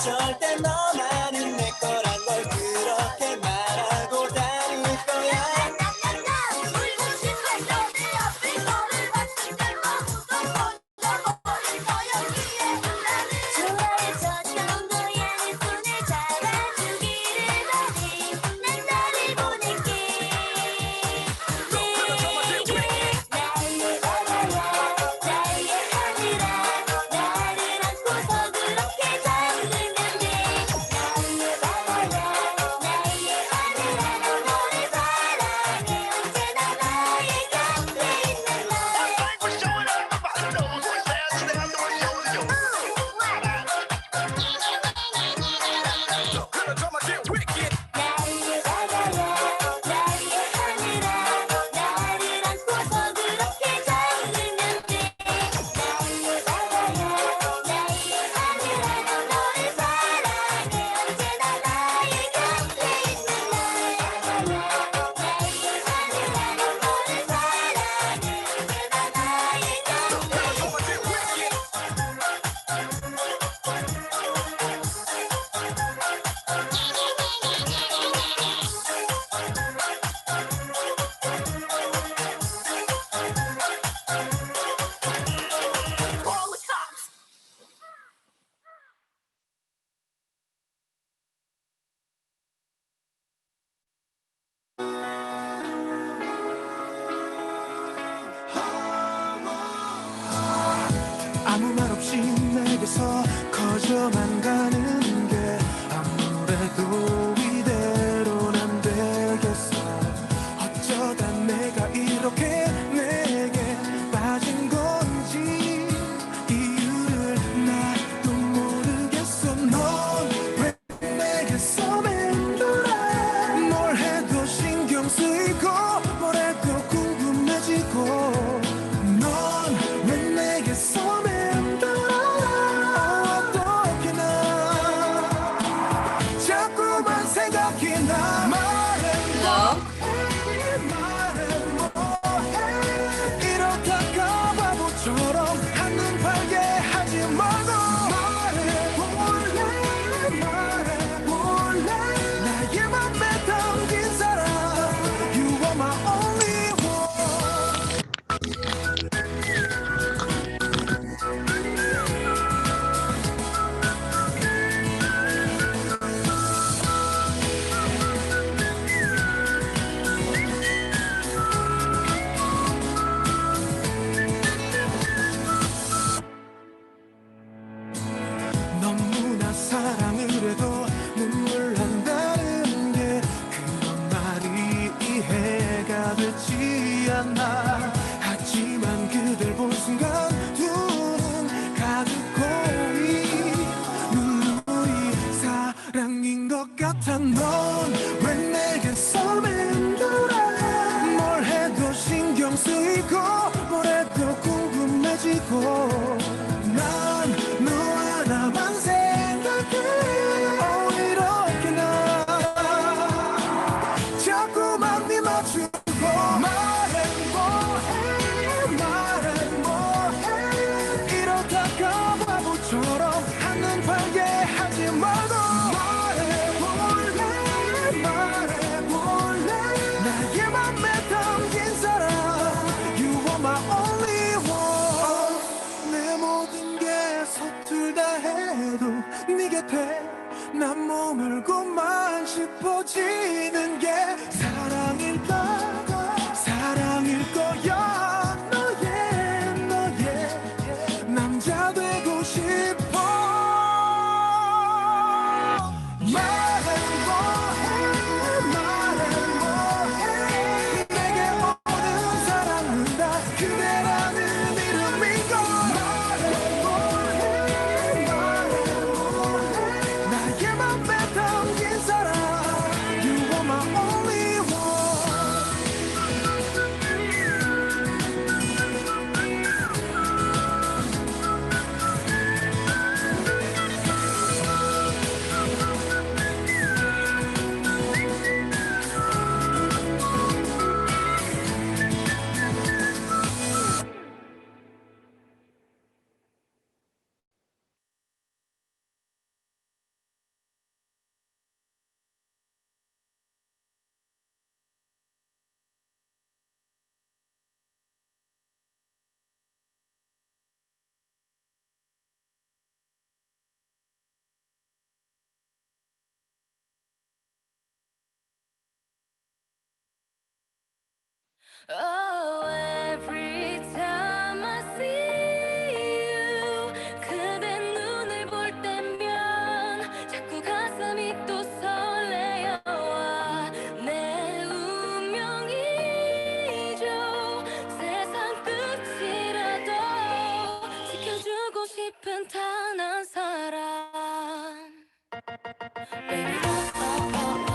절대 너만은 내 거란 걸 그렇게 말하고 다닐 거야. 울고 싶었어 내 앞에 너를 봤을 때 너무도 꺼져버릴 거야. 좋아해줬던 거야. 내 손을 잡아주기를 바래. 난 너를 보낼게. 내게 나의 바다야 나의 하늘아 나를 안고서 그렇게 잠들면 돼. 나의 바다야 나의 하늘아 난 너를 사랑해. 언제나 나의 곁에 있는 너. 나의 바다야 나의 하늘아 나를 안고서 그렇게 잠들면 돼. 나의 바다야 나의 하늘아 난 너를 사랑해. 언제나 나의 곁에 있는 나의 바다야 나의 하늘아 난 너를 사랑해. 언제나 나의 아무 말 없이 내게서 커져만 가는 게 아무래도 이대로는 안 되겠어. 어쩌다 내가 이렇게 내게 빠진 건지 이유를 나도 모르겠어. 넌 왜 내게서 맴돌아. 뭘 해도 신경 쓰이고 뭘 해도 궁금해지고 넌 왜 내게서 맴돌아. 어떻게 나 자꾸만 생각이 나. 말해 뭐해. 이러다가 바보처럼 한눈 팔게 하지 말고 말해볼래. 나의 맘에 담긴 사람 You are my only one. 너무나 사랑을 해도 눈물 난다는 게 그런 말이 이해가 되지 않아. 하지만 그댈 본 순간 두 눈 가득 고이 눈물이 사랑인 것 같아. 넌 왜 내게서 맴돌아. 뭘 해도 신경 쓰이고 뭘 해도 궁금해지고 난 너 하나만 생각해. 이렇게 나 자꾸만 네 맞추고 말해 뭐해. 이러다가 바보처럼 한눈 팔게 하지 말고 말해볼래. 나의 맘에 담긴 사람 You are my only one. 내 모든 게 서툴다 해도 네 곁에 난 머물고만 싶어지는 게 사랑일 거야. 너의 남자 되고 싶어. 말해 뭐해. 내게 오는 사랑은 다 그대라는 이름이고 말해 뭐해. 나의 맘에 담긴 사람 You are my only one. Oh, every time I see you, 그대 눈을 볼 때면 자꾸 가슴이 또 설레어와 내 운명이죠. 세상 끝이라도 지켜주고 싶은 단 한 사람. Baby, oh, oh, oh, oh.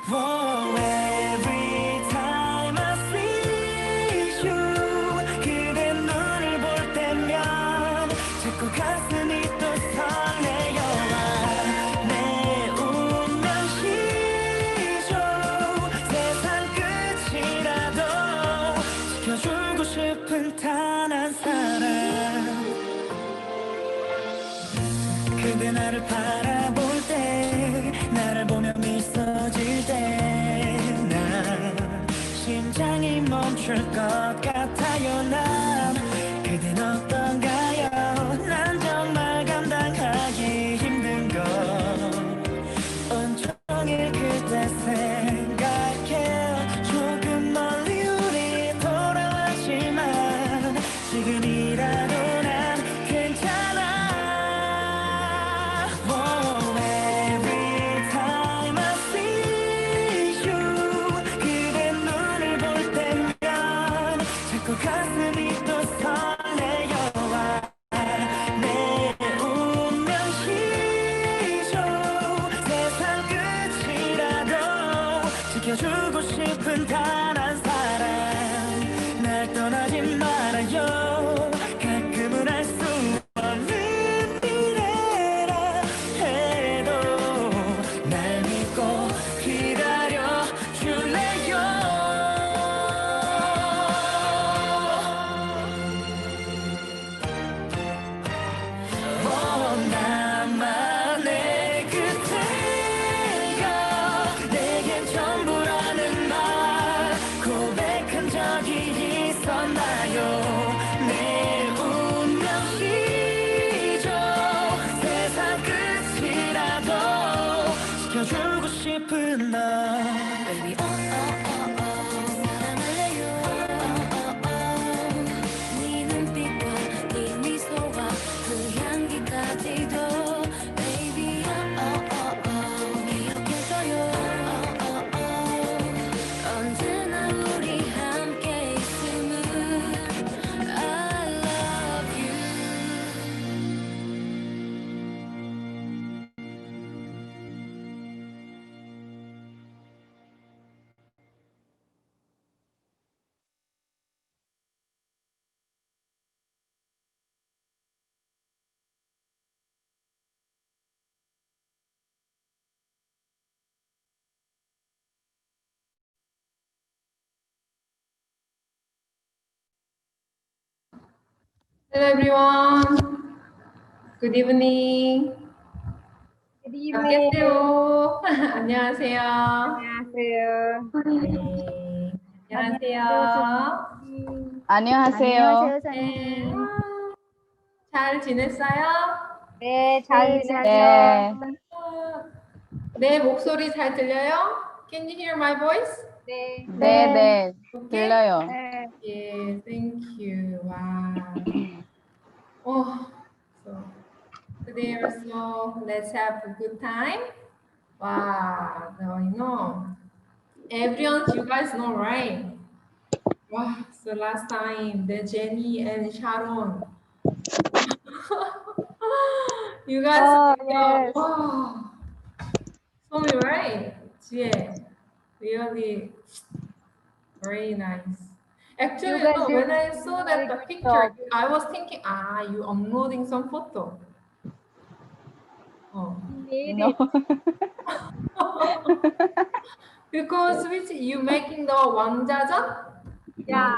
Oh, every time I see you 그대 눈을 볼 때면 자꾸 가슴이 또 설레어와 내 운명이죠. 세상 끝이라도 지켜주고 싶은 단 한 사람. 그대 나를 바라볼 때 나를 보며 미소 질 때 난 심장이 멈출 것 같아요. 난 그댄 어떤가요? 난 정말 감당하기 힘든 건 온종일 그대 생각해. 조금 멀리 우리 돌아왔지만 지금이라도 난 괜찮아. Oh, every time I see you 그대 눈을 볼 때면 자꾸 가슴이 또 설레어와 내 운명이죠. 세상 끝이라도 지켜주고 싶은 단 한 사람. 날 떠나지 말아요. 가끔은 알 수 없는 미래라 해도 날 믿고 기다려 줄래요. 나만의 그대가 내겐 전부라는 말 고백한 적이 있었나요? 내 운명이죠. 세상 끝이라도 지켜주고 싶은 너. Baby, oh, oh, oh, oh. 사랑할래요. Oh, oh, oh. 네 눈빛과 네 미소와 그 향기까지도 Baby, oh, oh, oh, oh. 기억해줘요. Oh, oh, oh. 언제나 우리 함께 있음을 I love you. Hello everyone. Good evening. Good 안녕하세요. 안녕하세요. 안녕하세요. 네. 안녕하세요. 안녕하세요. 네. 잘 지냈어요? 네, 잘 네. 지내세요. 내 목소리 잘 들려요? Can you hear my voice? 네. 네, Okay. 들려요. 네. Yeah, thank you. Wow. Oh, so today also let's have a good time. Wow, now you know. Everyone, you guys know, right? Wow, so last time the Jenny and Sharon. You guys Oh, know, yes. wow. So me right? Yeah. Really very nice. Actually, You guys no, did when I saw that very the good picture, job. I was thinking, you uploading some photo. Oh. Made No. it. Because which you making the 왕자전? Yeah.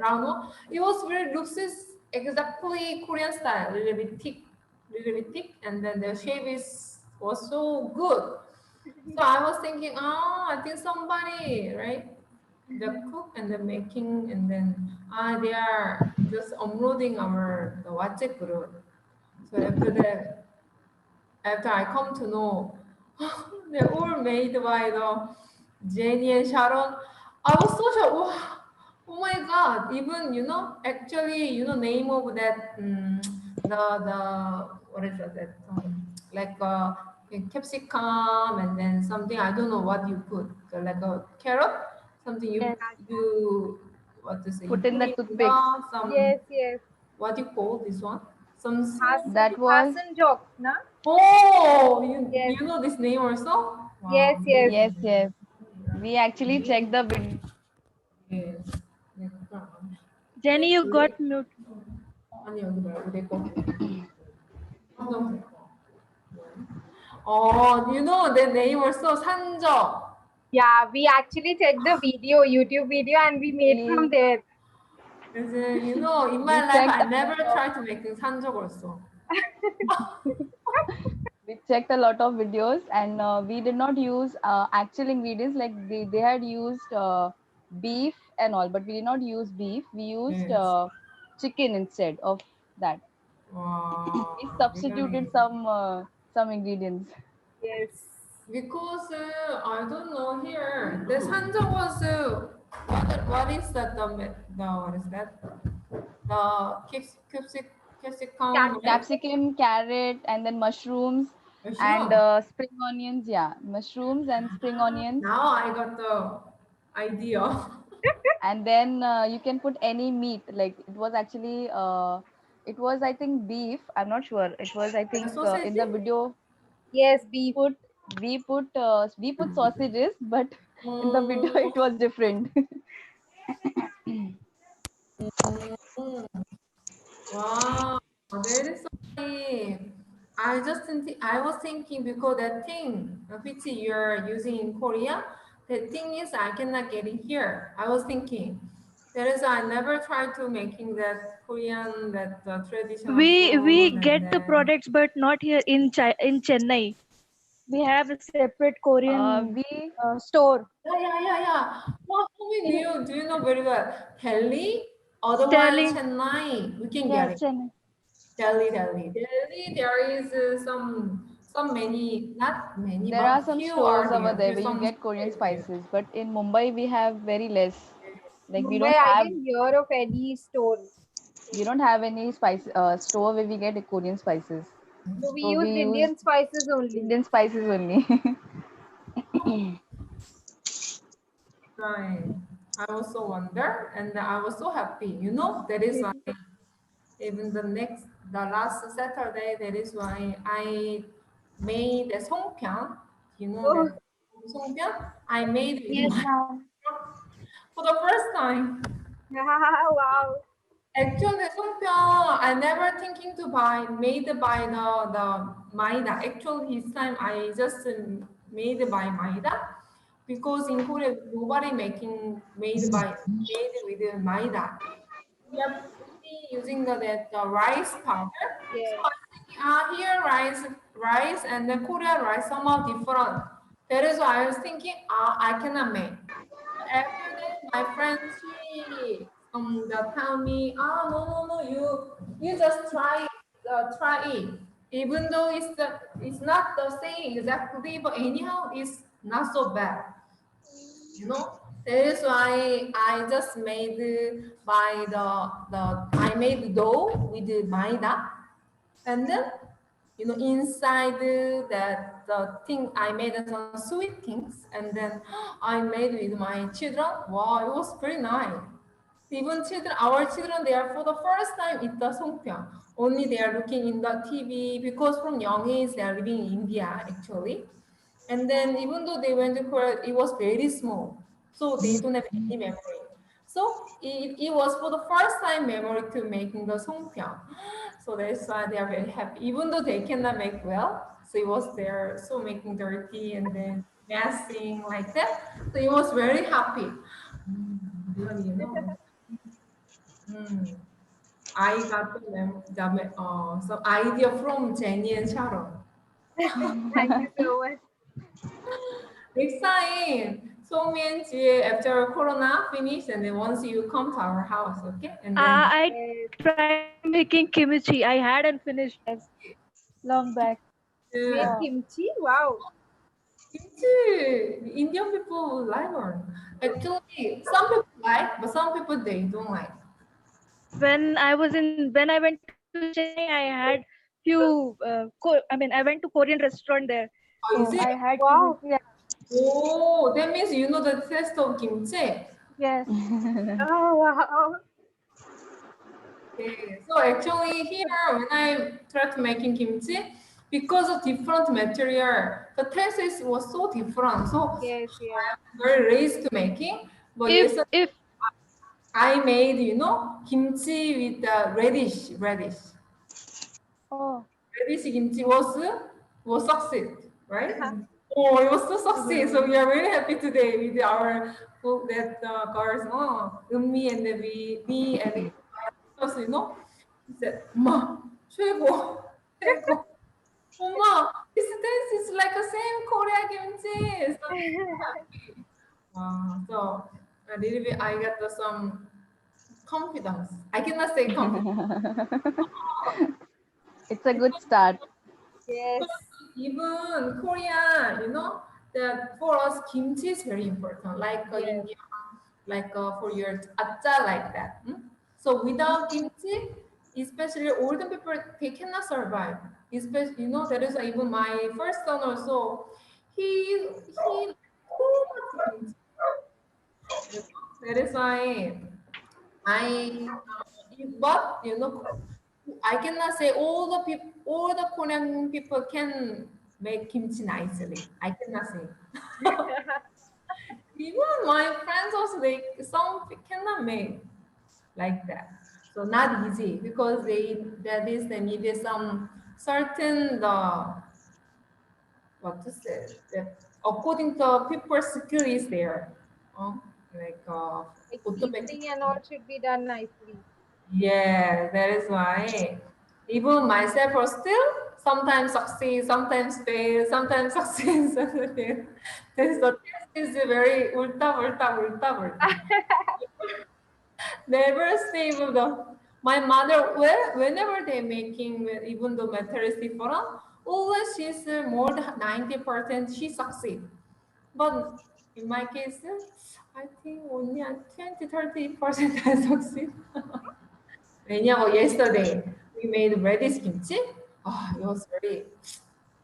Rano, it was very looks is exactly Korean style, little bit thick, and then the shape was so good. So I was thinking, I think somebody, right? The cook and the making, and then they are just uploading our the WhatsApp group. So after that, after I come to know they're all made by the Jenny and Sharon. I was so shocked. Wow. Oh my God! Even actually, name of that the what is that like capsicum and then something I don't know what you put like a carrot something Yes. you what to say you Put in put the in toothpicks. some Yes, yes. what you call this one some small. That was, Hasan jokes, na? Oh, yes, you know this name also? Yes, Wow, yes. amazing. yes, yes. We actually checked the video. Yes. Jenny, you got mute. 아니 여기 말고 내 거. Oh, you know the name also 산적. Yeah, we actually checked the video, YouTube video, and we made from We there. In my we life checked I a never lot of tried to make 산적 also. we checked a lot of videos, and we did not use actual ingredients like they had used beef and all, but we did not use beef. We used Yes. chicken instead of that. We Wow, substituted really. some ingredients. Yes. Because I don't know here. The 산적 was what is that the what is that? The capsicum and Capsicum, carrot, and then mushrooms and mushroom. spring onions. Yeah, mushrooms and spring onions. Now I got the idea. And then you can put any meat. Like it was actually, it was I think beef. I'm not sure. It was I Like a think sausage? in the video Yes, beef. put we put sausages, but in the video Mm, it was different. mm, wow, that is so funny. I was thinking because that thing which you're using in Korea, the thing is I cannot get it here. I was thinking. That is, I never tried to making that Korean, that traditional We food, and get the then products, but not here in in Chennai. We have a separate Korean We store. yeah. Well, do you know very well? Delhi, otherwise Sterling. Chennai, we can get Yes, it. Chennai. Delhi, there is some many, not many, There are but some few stores are over there. there Few where you some get Korean stores there. spices, but in Mumbai we have very less. Like Mumbai, I didn't hear of any store. we don't have any spice store where we get Korean spices. So we So we used use Indian spices only. Indian spices only. Right. I also wonder, and I was so happy. That is why even the last Saturday, that is why I made a songpyeon. You know Oh, that songpyeon? I made with Yes, my ma'am. for the first time. wow. Actually, songpyeon, I never thinking to buy made by the Maida. Actually, this time I just made by Maida because in Korea nobody making made with the Maida. We are only using the rice powder. So Yes. I think here rice and the Korean rice somehow different. That is why I was thinking I cannot make. After that, my friend she tell me, no, you just try it. Even though it's not the same exactly, but anyhow it's not so bad. That is why I just made by the I made dough with the maida, and then inside that the thing I made some sweet things, and then I made with my children. Wow, it was very nice. Even our children, they are for the first time eat the songpyeon. Only they are looking in the TV because from young age they are living in India actually. And then even though they went to Korea, it was very small, so they don't have any memory. So it was for the first time memory to making the songpyeon. So that's why they are very happy, even though they cannot make well. So it was there, so making dirty and then messing like that. So it was very happy. Really, Mm. I got some idea from Jenny and Sharon. Thank you so much. Next time, so me and Jie, after Corona finish, and then once you come to our house, okay? And then I Yes. tried making kimchi. I had and finished long back. Yeah. Make Oh, kimchi? Wow. Kimchi, Indian people like one. Actually, some people like, but some people they don't like. When I went to Chennai, I had few. I mean, I went to Korean restaurant there. Oh, is So it? I had Wow. yeah. Oh, that means you know the taste of kimchi. Yes. Oh, wow. Okay. So actually here when I tried making kimchi, because of different material, the taste was so different. So Yes, yes. I'm very raised to making. But If yesterday if I made, kimchi with radish. oh, Radish kimchi was succeed, right? Oh, it was so succeed. So we are very happy today with our food that girls, me and me and us, He said, "Ma, 최고, 최고. 엄마, this taste is like the same Korean kimchi." So, so a little bit I got some confidence. I cannot say confidence. it's a good start. Yes. Even Korea, that for us kimchi is very important. Like Yes. India, like for your acha like that. So without kimchi, especially older people, they cannot survive. Especially, that is why even my first son also, he likes too much kimchi. That is why but I cannot say all the Korean people can make kimchi nicely. I cannot say. Even my friends also, some cannot make like that. So not easy because they needed some certain what to say, according to people's skill is there. Uh, like Like automatic. seasoning and all should be done nicely. Yeah, that is why. Even myself are still sometimes succeed, sometimes fail, sometimes succeed, sometimes fail. This the test is very ulta. Never stable though. My mother, whenever they making, even though matter is different, always she's more than 90% she succeed. But in my case, I think only at 20-30% I succeed. 왜냐고 yesterday we made radish kimchi. It was very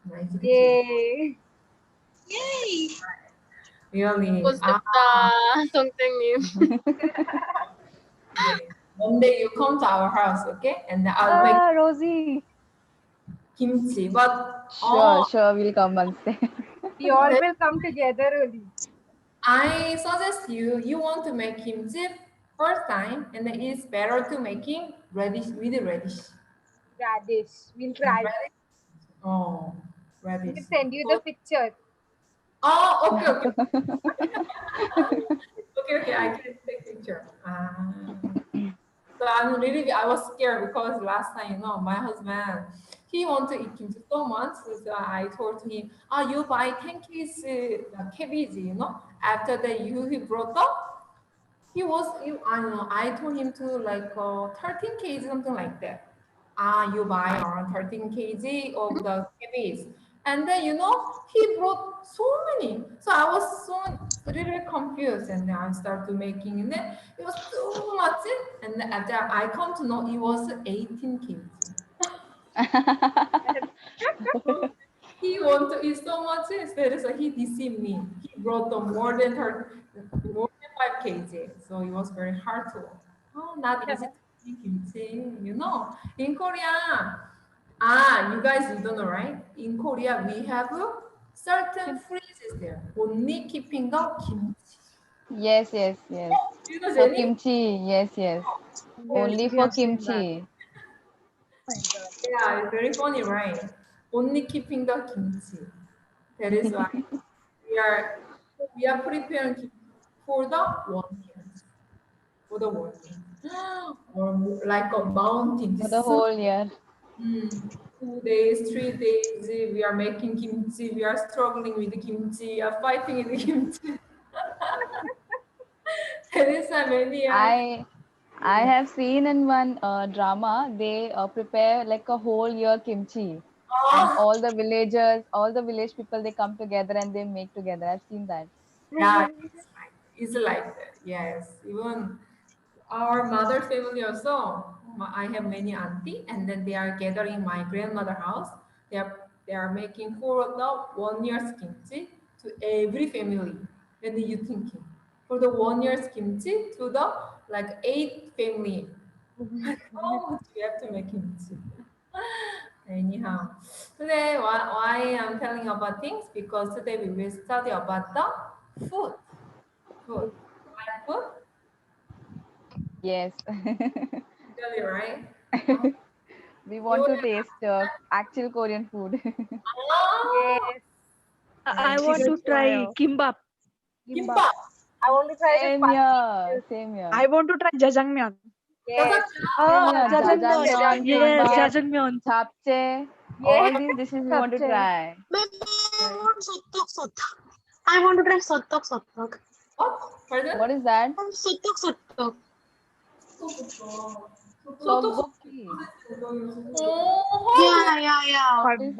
nice, 그치? Yay. Yay! Really. 고맙다, 성태님. Okay. One day you come to our house, okay? And I'll make Ah, Rosie. kimchi. But Sure, sure, we'll come once there. We all that will come together only. I suggest you want to make kimchi first time, and then it's better to making radish with radish. Radish. We'll try. Radish. Oh, radish. We'll send you the Good. picture. Oh, okay. Okay, I can take picture. So I was scared because last time, my husband, he wanted to eat kimchi so much. So I told him, you buy 10 kgs cabbage, After that, he brought up, I don't know, I told him to like 13 kg, something like that. You buy around 13 kg of the cabbage. And then, he brought so many. So I was so really confused. And then I started making, and then it was too much. And then after I come to know it was 18 kg. So he want to eat so much instead, so he deceived me. He brought the more than 5 kg. So it was very hard to. Not easy to eat kimchi. In Korea, you guys you don't know, right? In Korea, we have certain phrases there, only keeping the kimchi. Yes, yes, yes. Do you know, For Jenny? kimchi, yes, yes. Yes, Only we for have seen that. kimchi. Oh my God. Yeah, it's very funny, right? Only keeping the kimchi. That is why we are we are preparing for the 1 year, for the 1 year, or like a mountain. For This the whole year. 2 days, 3 days. We are making kimchi. We are struggling with the kimchi. We are fighting with the kimchi. That is why many are. I have seen in one drama they prepare like a whole year kimchi. and Oh, all the villagers, all the village people, they come together and they make together. I've seen that. yeah, it's like that. Yes, even our mother family also. I have many auntie, and then they are gathering my grandmother house. They are making for the 1 year's kimchi to every family. And you thinking for the 1 year's kimchi to the like 8 family. How much we have to make kimchi? Anyhow, today why I'm telling about things because today we will study about the food. Food. Like food? Yes. Really, right? Oh, We you want to taste actual Korean food. oh, Yes. I nice. want to try kimbap. Kimbap. Kimbap. I want to try the Same spicy here. dishes. Same here. I want to try jajangmyeon. Yes. Same Ah, here. jajangmyeon. Jajangmyeon, Jajangmyeon. Yes, Yes. kimbap, jajangmyeon. japchae, Yes. all these dishes we want to Japchae. try. Maybe I want sotok sotok. I want to try sotok sotok. What? Pardon? What is that? Sotok sotok. 소떡소떡. 소떡소떡. Tteokbokki. Oh, how do you Yeah. What is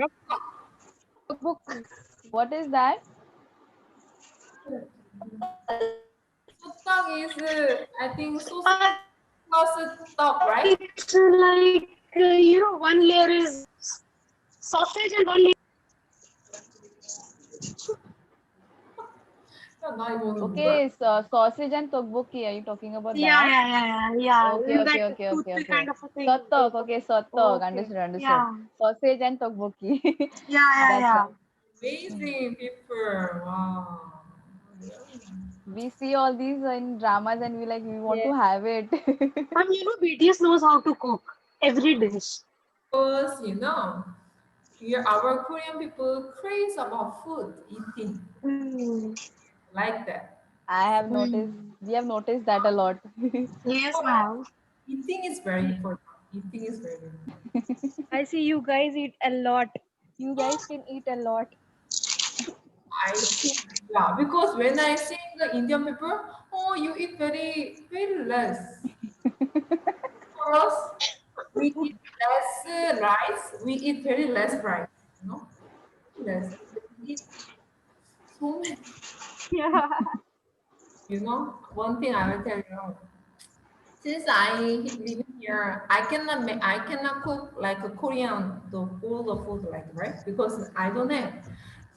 what is that? so떡 is I think sauce Uh, plus 떡, right? it's like, one layer is sausage and one layer. 야, 나 이거 오늘 뭐야? Okay, so sausage and tteokbokki. Are you talking about Yeah, that? yeah, yeah, yeah, yeah. Okay, okay, That okay, okay, toothpick okay. kind of a thing. Sottok, okay, sottok. Okay. Understood, understood. Yeah. Sausage and tteokbokki. Yeah, That's yeah. right. Amazing people. Wow. We see all these in dramas and we want to Yes. have it. And BTS knows how to cook every dish. Because here our Korean people craze about food, eating Mm. like that. I have noticed, Mm. we have noticed that a lot. Yes, So ma'am. eating is very important. Eating is very important. I see you guys eat a lot. You guys can eat a lot. I think, yeah, because when I see the Indian people, oh, you eat very, very less. For us, we eat less rice. We eat very less rice. You know, less. We eat so many. Yeah. One thing I will tell you. Since I live here, I cannot cook like a Korean all the food like right because I don't have.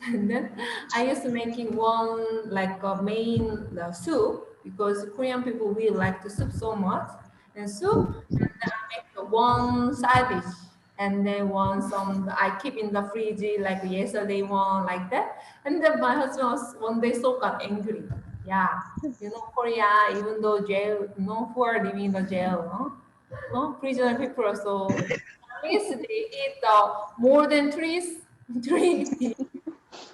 And then I used to making one like a main soup because Korean people we like the soup so much and soup and then I make the one side dish and then one some I keep in the fridge like yesterday one like that and then my husband was one day so got angry. Yeah, Korea, even though jail, who are living in the jail, prisoner people also. At least they eat more than three things.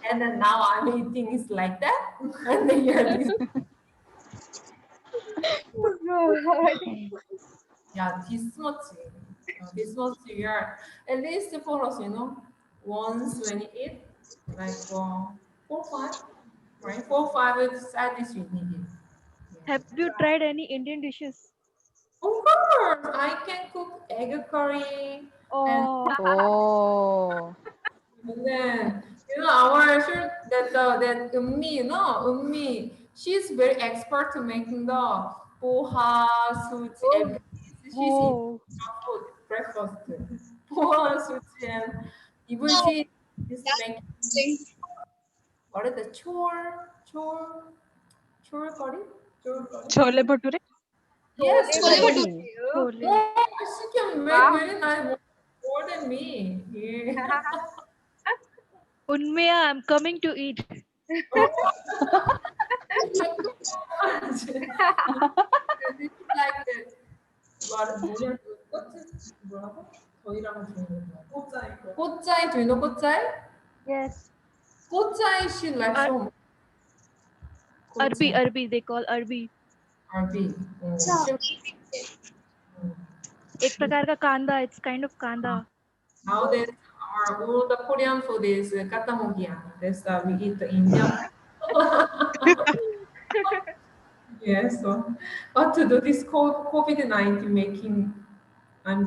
And then now I'm eating is like that. And then you're this, yeah, this much you're, at least for us, once when you eat, like 4, 5, right? 4, 5 is at least you need it. Have Yeah. you tried any Indian dishes? Of course, I can cook egg curry, and Oh, Oh, then our sure that Ummi, she's very expert to making the poha, sushi, Oh, everything. She's eating oh. food breakfast, poha, sushi, and even she is making what is the chore curry, chore curry. Chole bhature? Yes, chole yes. really? bhature. Chole. Oh, she can make Wow. very nice more than me. Yeah. Unmaya, I'm coming to eat. Thank you so much. This is like the 뭐냐 그 꽃 뭐라고? 저희랑 주는 거. 꽃자이. 꽃자이, do you know 꽃자이? Yes. 꽃자이 she like Ar- so much. Arbi, 꽃자이. Arbi, they call Arbi. RB. एक प्रकार का कांदा, it's kind of kanda. Nowadays all the Korean food is katamogia. That's we eat the Indian. Yes. So, but to do this COVID-19 making I'm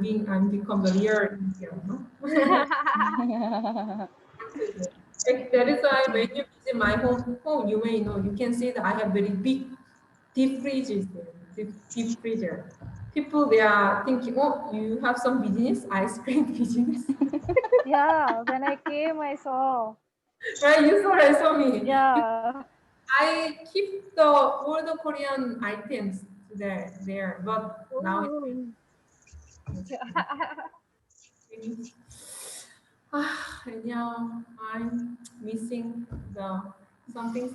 become the real Indian, no? That is why when you visit my home, you may know, you can see that I have very big deep freezers there, deep freezer. People, they are thinking, oh, you have some business, ice cream business. Yeah, when I came, I saw. Right, you saw me. Yeah. I keep all the Korean items there, but now Oh. it's finished. And yeah, I'm missing the something.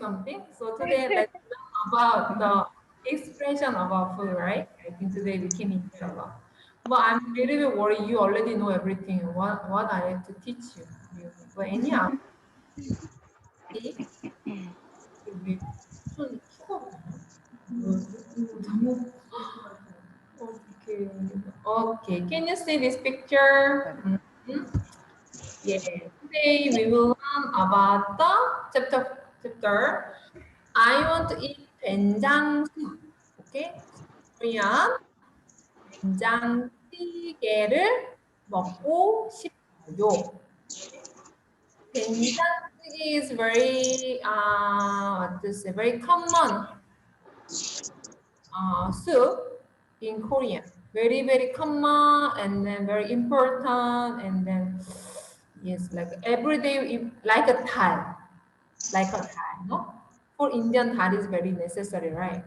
So today let's learn about the expression about food, right? I think today we can eat a lot. But I'm a little bit worried. You already know everything. What I have to teach you. But anyhow, 이 우리 손 추가되나? 너무 okay. Okay. Can you see this picture? Mhm. Yeah. Today we will learn about the chapter. I want to eat 된장 soup. Okay. Korean 된장찌개를 먹고 싶어요. 된장찌개 is very what to say, very common soup in Korean. Very common and then very important and then yes, like everyday like a thal, no? For Indian thal is very necessary, right?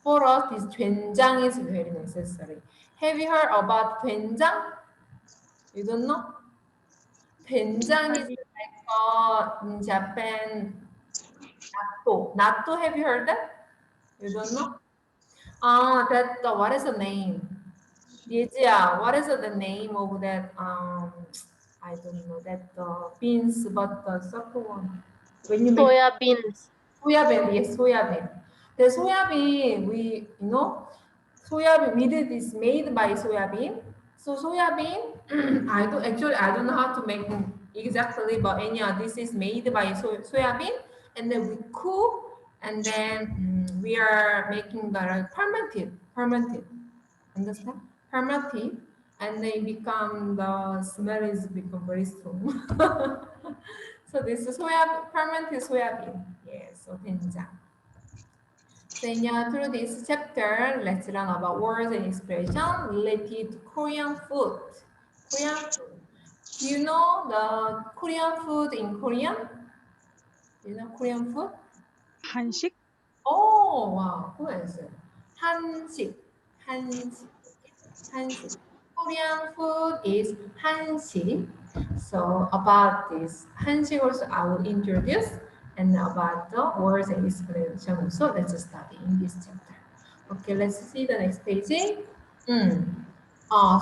For us, this 된장 is very necessary. Have you heard about 된장? You don't know? 된장 is like in Japan, natto. Natto, have you heard that? You don't know? What is the name? Yeah, what is the name of that? I don't know that beans, but the circle one. When you make Soya beans. soya bean, yes, soya bean. The soya bean, soya bean, we did is made by soya bean. So soya bean, I don't know how to make them exactly, but anyhow, this is made by soya bean, and then we cook, and then we are making the fermented. Understand? Fermented, and they become the smell is become very strong. So this is fermented soya bean. Yes, so 된장. So through this chapter, let's learn about words and expression related to Korean food. Korean food. Do you know the Korean food in Korean? Do you know Korean food? 한식? Oh, wow, who is it? 한식, 한식, 한식. Korean food is 한식. So about this 한식 also I will introduce and about the words and explanation also let's study in this chapter. Okay, let's see the next page.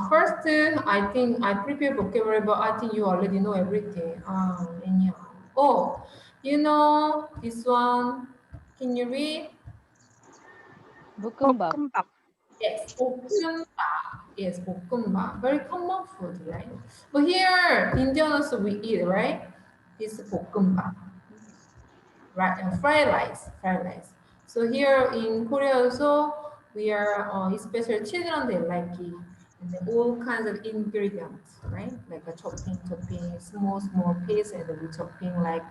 First, I think I prepared vocabulary, but I think you already know everything. Anyhow. Oh, you know this one. Can you read? Bukumbap. Yes, 볶음밥. Yes, 볶음밥. Very common food, right? But here, Indians we eat, right? It's 볶음밥, right? Fried rice. So here in Korea also, we are especially children they like it, and then all kinds of ingredients, right? Like a chopping, small piece, and we chopping like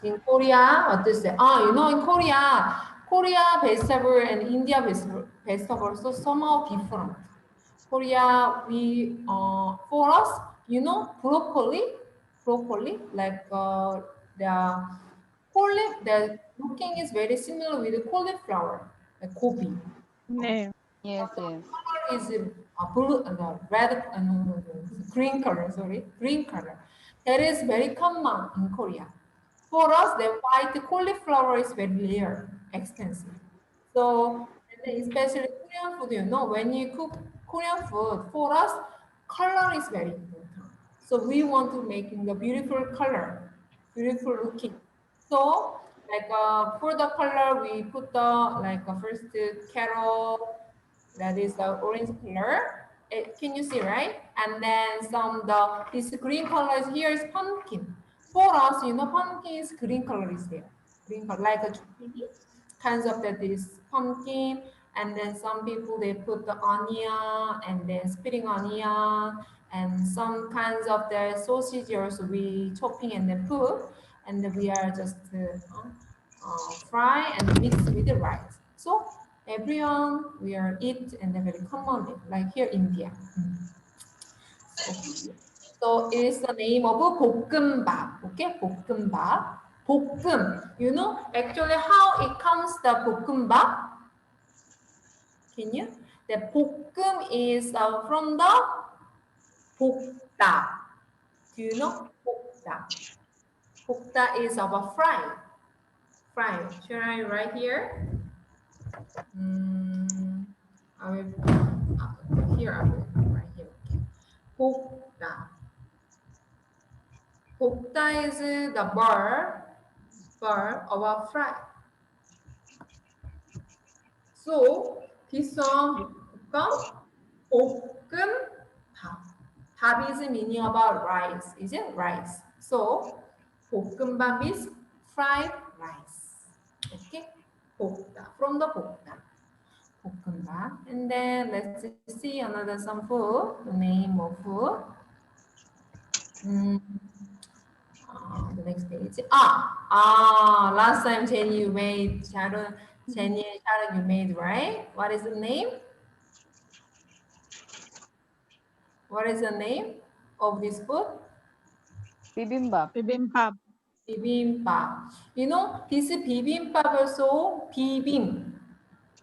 in Korea. What to say? In Korea vegetable and India vegetable so somehow different. Korea, we for us, broccoli, like the looking is very similar with the cauliflower, the gobi. 네. Yes, yes. Color is blue, no, red, no, green color. Sorry, green color. That is very common in Korea. For us, the white cauliflower is very rare, expensive. So, and then especially Korean food, when you cook Korean food, for us, color is very important. So we want to make the beautiful color, beautiful looking. So, like for the color, we put the first carrot, that is the orange color. Can you see, right? And then this green color is here is pumpkin. For us, pumpkin is green color is there. Green color, like a zucchini, kinds of that is pumpkin. And then some people they put the onion and then spitting onion and some kinds of the sausage also we chopping and then put and then we are just fry and mix with the rice. So everyone we are eat and then very commonly like here India. Okay. So it is the name of a 볶음밥. Okay, 볶음밥. 볶음. You know actually how it comes the 볶음밥? Can you? The 볶음 is from the 볶다. Do you know 볶다? 볶다 is of a fry. Fry. Should I write here? I will. Here I will write here. Okay. 볶다. 볶다 is the bar of a fry. So this one become 볶음밥. 밥 is meaning about rice, is it? Rice. So 볶음밥 is fried rice. Okay, 볶다 from the 볶다. 볶음밥. And then let's see another some food. The name of food. The next page. Last time Jenny you made Sharon, Jenny and Sharon you made, right? What is the name? What is the name of this food? Bibimbap. Bibimbap. Bibimbap. You know, this bibimbap also bibim.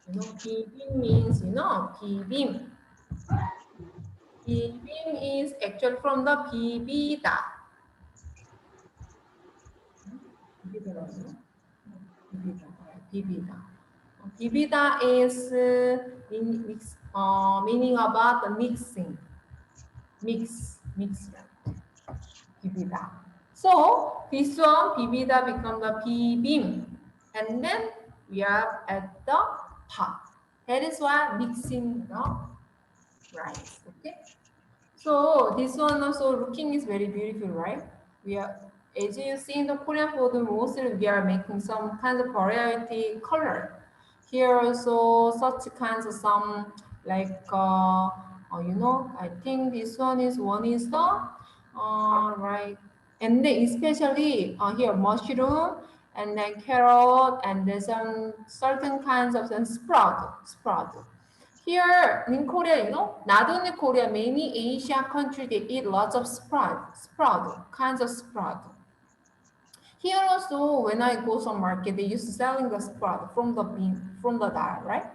You know, bibim means, you know, bibim. Bibim is actually from the bibida. Bibida, no? Bibida, right? Bibida. Bibida is meaning about the mixing. Mix, right? Bibida. So this one, bibida become the bibim. And then we are at the pot. That is why mixing the rice. Okay. So this one also looking is very beautiful, right? We are, as you see in the Korean food, mostly we are making some kind of variety color. Here also such kinds of some like you know, I think this one is the right, and then especially here mushroom and then carrot and then some certain kinds of some sprout. Here in Korea, you know, not only Korea, many Asian countries they eat lots of kinds of sprout. Here also, when I go some market, they used to selling the sprout from the bean, from the dal, right?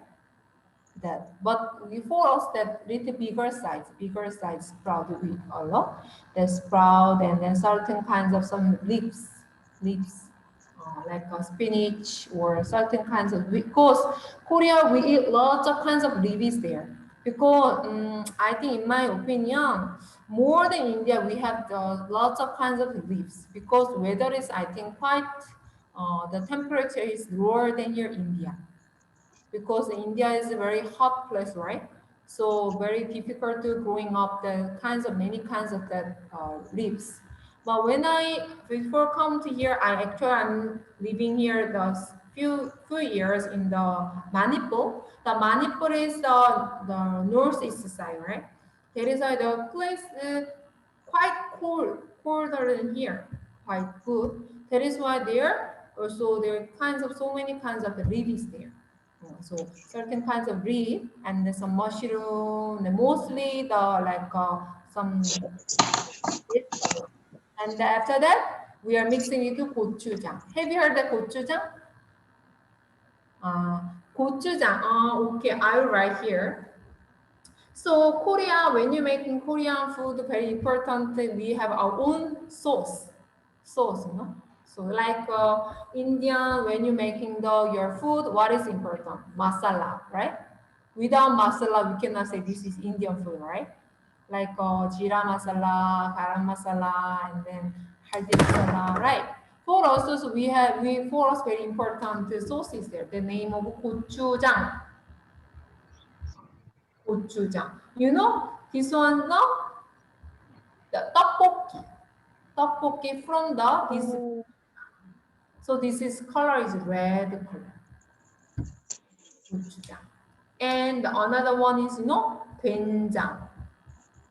That, but for us, that little bigger size sprout we eat a lot. The sprout and then certain kinds of some leaves, like spinach or certain kinds of, because Korea we eat lots of kinds of leaves there. Because I think in my opinion, more than India, we have lots of kinds of leaves because weather is I think quite, the temperature is lower than here India because India is a very hot place, right? So very difficult to growing up the kinds of many kinds of that leaves. But when I before come to here, I'm living here the few years in the Manipur. The Manipur is the northeast side, right? That is why the place quite colder than here, quite good. That is why there are kinds of so many kinds of the leaves there. So certain kinds of leaf and then some mushroom, and mostly the like some vegetable. And after that, we are mixing it to gochujang. Have you heard the gochujang? Gochujang. Okay, I will write here. So Korea, when you're making Korean food, very important, we have our own sauce, you know. So like Indian, when you're making your food, what is important? Masala, right? Without masala, we cannot say this is Indian food, right? Like jeera masala, garam masala, and then haldi masala, right? For us, also, for us very important the sauce is there. The name of gochujang, gochujang. You know this one, no? The tteokbokki from the this. Oh, So this is color is red color. Gochujang. And another one is 된장.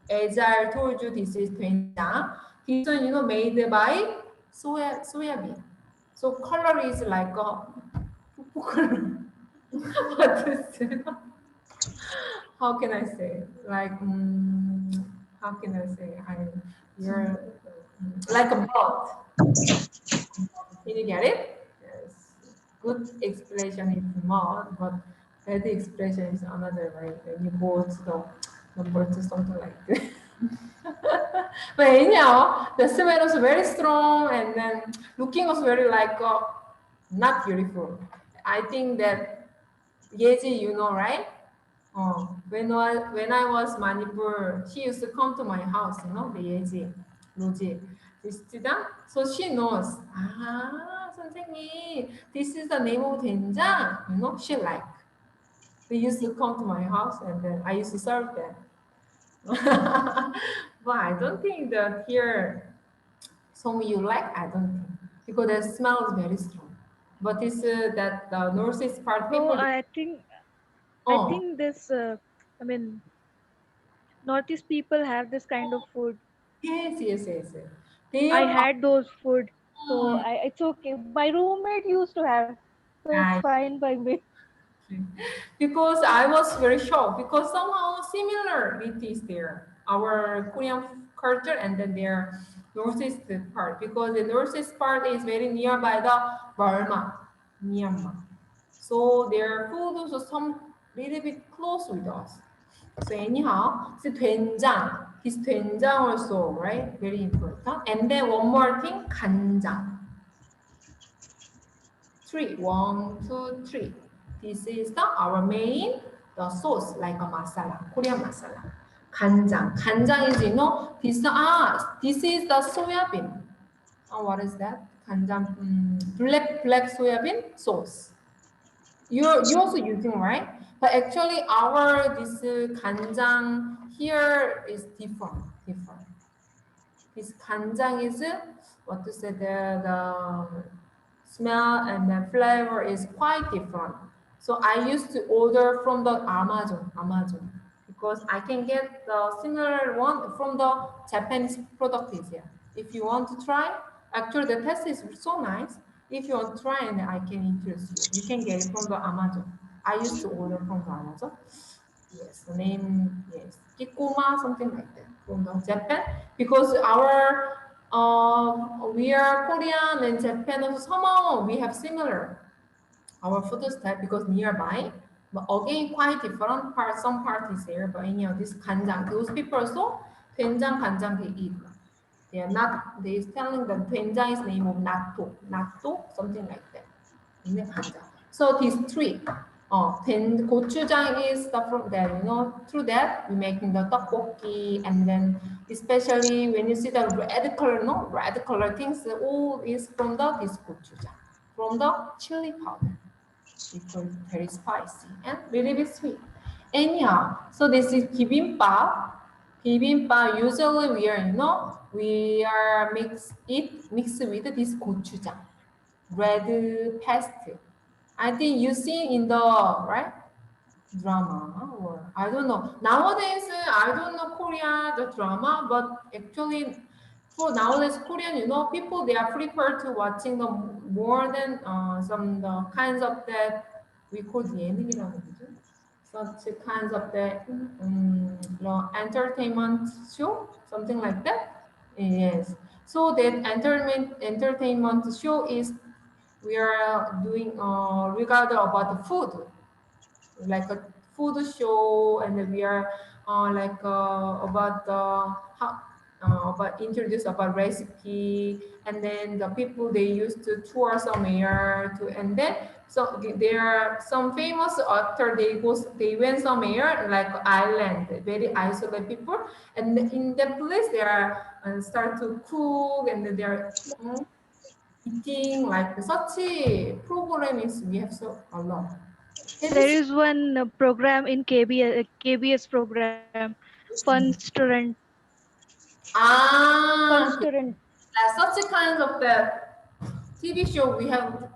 As I told you, this is 된장. This one made by soybean. So color is like a color. What is it? How can I say? Like how can I say? You're like a blood. Can you get it? Yes. Good expression is mud, but bad expression is another, right? When you go to the number to something like this. But anyhow, the smell was very strong, and then looking was very like not beautiful. I think that Yeji, right? Oh, when I was Manipur, she used to come to my house, the Yeji, Roji, visiting. So she knows. Ah, 선생님, this is the name of 된장. She like. They used to come to my house, and then I used to serve them. But I don't think that here some you like. I don't think because the smell is very strong. But it's that the northeast part No, people. I Oh, think this. I mean, Northeast people have this kind of food. yes, yes, yes, yes. They I are. had those food, so Mm, it's okay. My roommate used to have, so it's I fine by me. because I was very shocked because somehow similarity is there. Our Korean culture and then their northeast part because the northeast part is very nearby the Burma, Myanmar. So their food also some little bit close with us. So anyhow, so 된장, this 된장 also, right? Very important. And then one more thing, 간장. Three, one, two, three. This is our main the sauce like a masala, Korean masala. 간장. 간장 is this is the soya bean. What is that? 간장 black soya bean sauce. You also using right? But actually our this 간장 here is different. This 간장 is what to say the smell and the flavor is quite different. So I used to order from the Amazon because I can get the similar one from the Japanese product is here. If you want to try, actually the test is so nice. If you want to try, and I can introduce you. You can get it from the Amazon. I used to order from the Amazon. Yes, the name yes, Kikuma, something like that from the Japan because our we are Korean and Japan also somehow we have similar our food style because nearby. But again, quite different part. Some part is there, but anyhow, this 간장. Those people also 된장 간장 they eat. They are not. They is telling that 된장 is name of natto, something like that. 있는 간장. So these three. 고추장 is stuff from there, through that we making the tteokbokki and then especially when you see the red color, no, red color things, all is from this gochujang, from the chili powder. Because very spicy and really bit sweet. Anyhow, so this is bibimbap. Bibimbap usually we are mixed with this gochujang, red paste. I think you see in the right drama or I don't know. Nowadays, I don't know Korea the drama, but actually for nowadays Korean, people they are prefer to watching the more than some the kinds of that we call 예능이라고 그러죠. Such kinds of the entertainment show, something like that. Yes. So that entertainment show is we are doing regard about the food, like a food show, and then we are about the how about introduce about recipe, and then the people they used to tour somewhere to, and then so there are some famous actor they went somewhere like island, very isolated people, and in that place they are start to cook, and then they are eating like such programming we have so a lot. Have you There seen? is one program in KBS program, Fun Ah, Student. such a kind of the TV show we have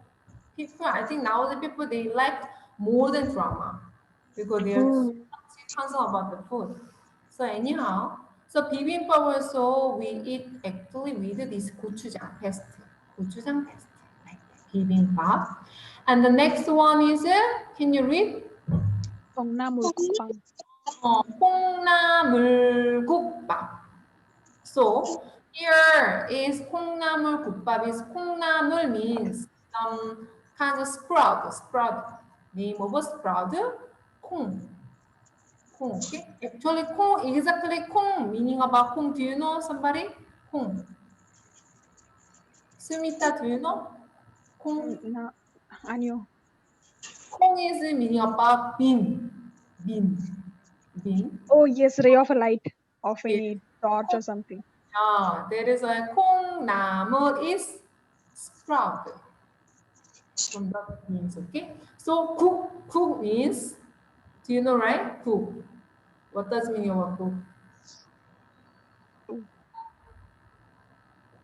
people. I think now the people they like more than drama. because they are too concerned about the food. So anyhow, so bibimbap also we eat actually with this gochujang paste, gochujang paste, like bibimbap. And the next one is, can you read? 콩나물국밥. 콩나물국밥. So here is 콩나물 국밥 is 콩나물 means some kind of sprout. Name of a sprout, 콩. 콩. Okay? Actually, 콩 exactly 콩 meaning about 콩. Do you know somebody? 콩. Sumita, do you know? 콩. 아니요. 콩 is meaning about bean. Bean. Oh yes, ray of a light of Yes. any torch or something. There is a 콩나물 is sprout from that means, okay? So cook means, do you know, right? Cook. What does mean of cook?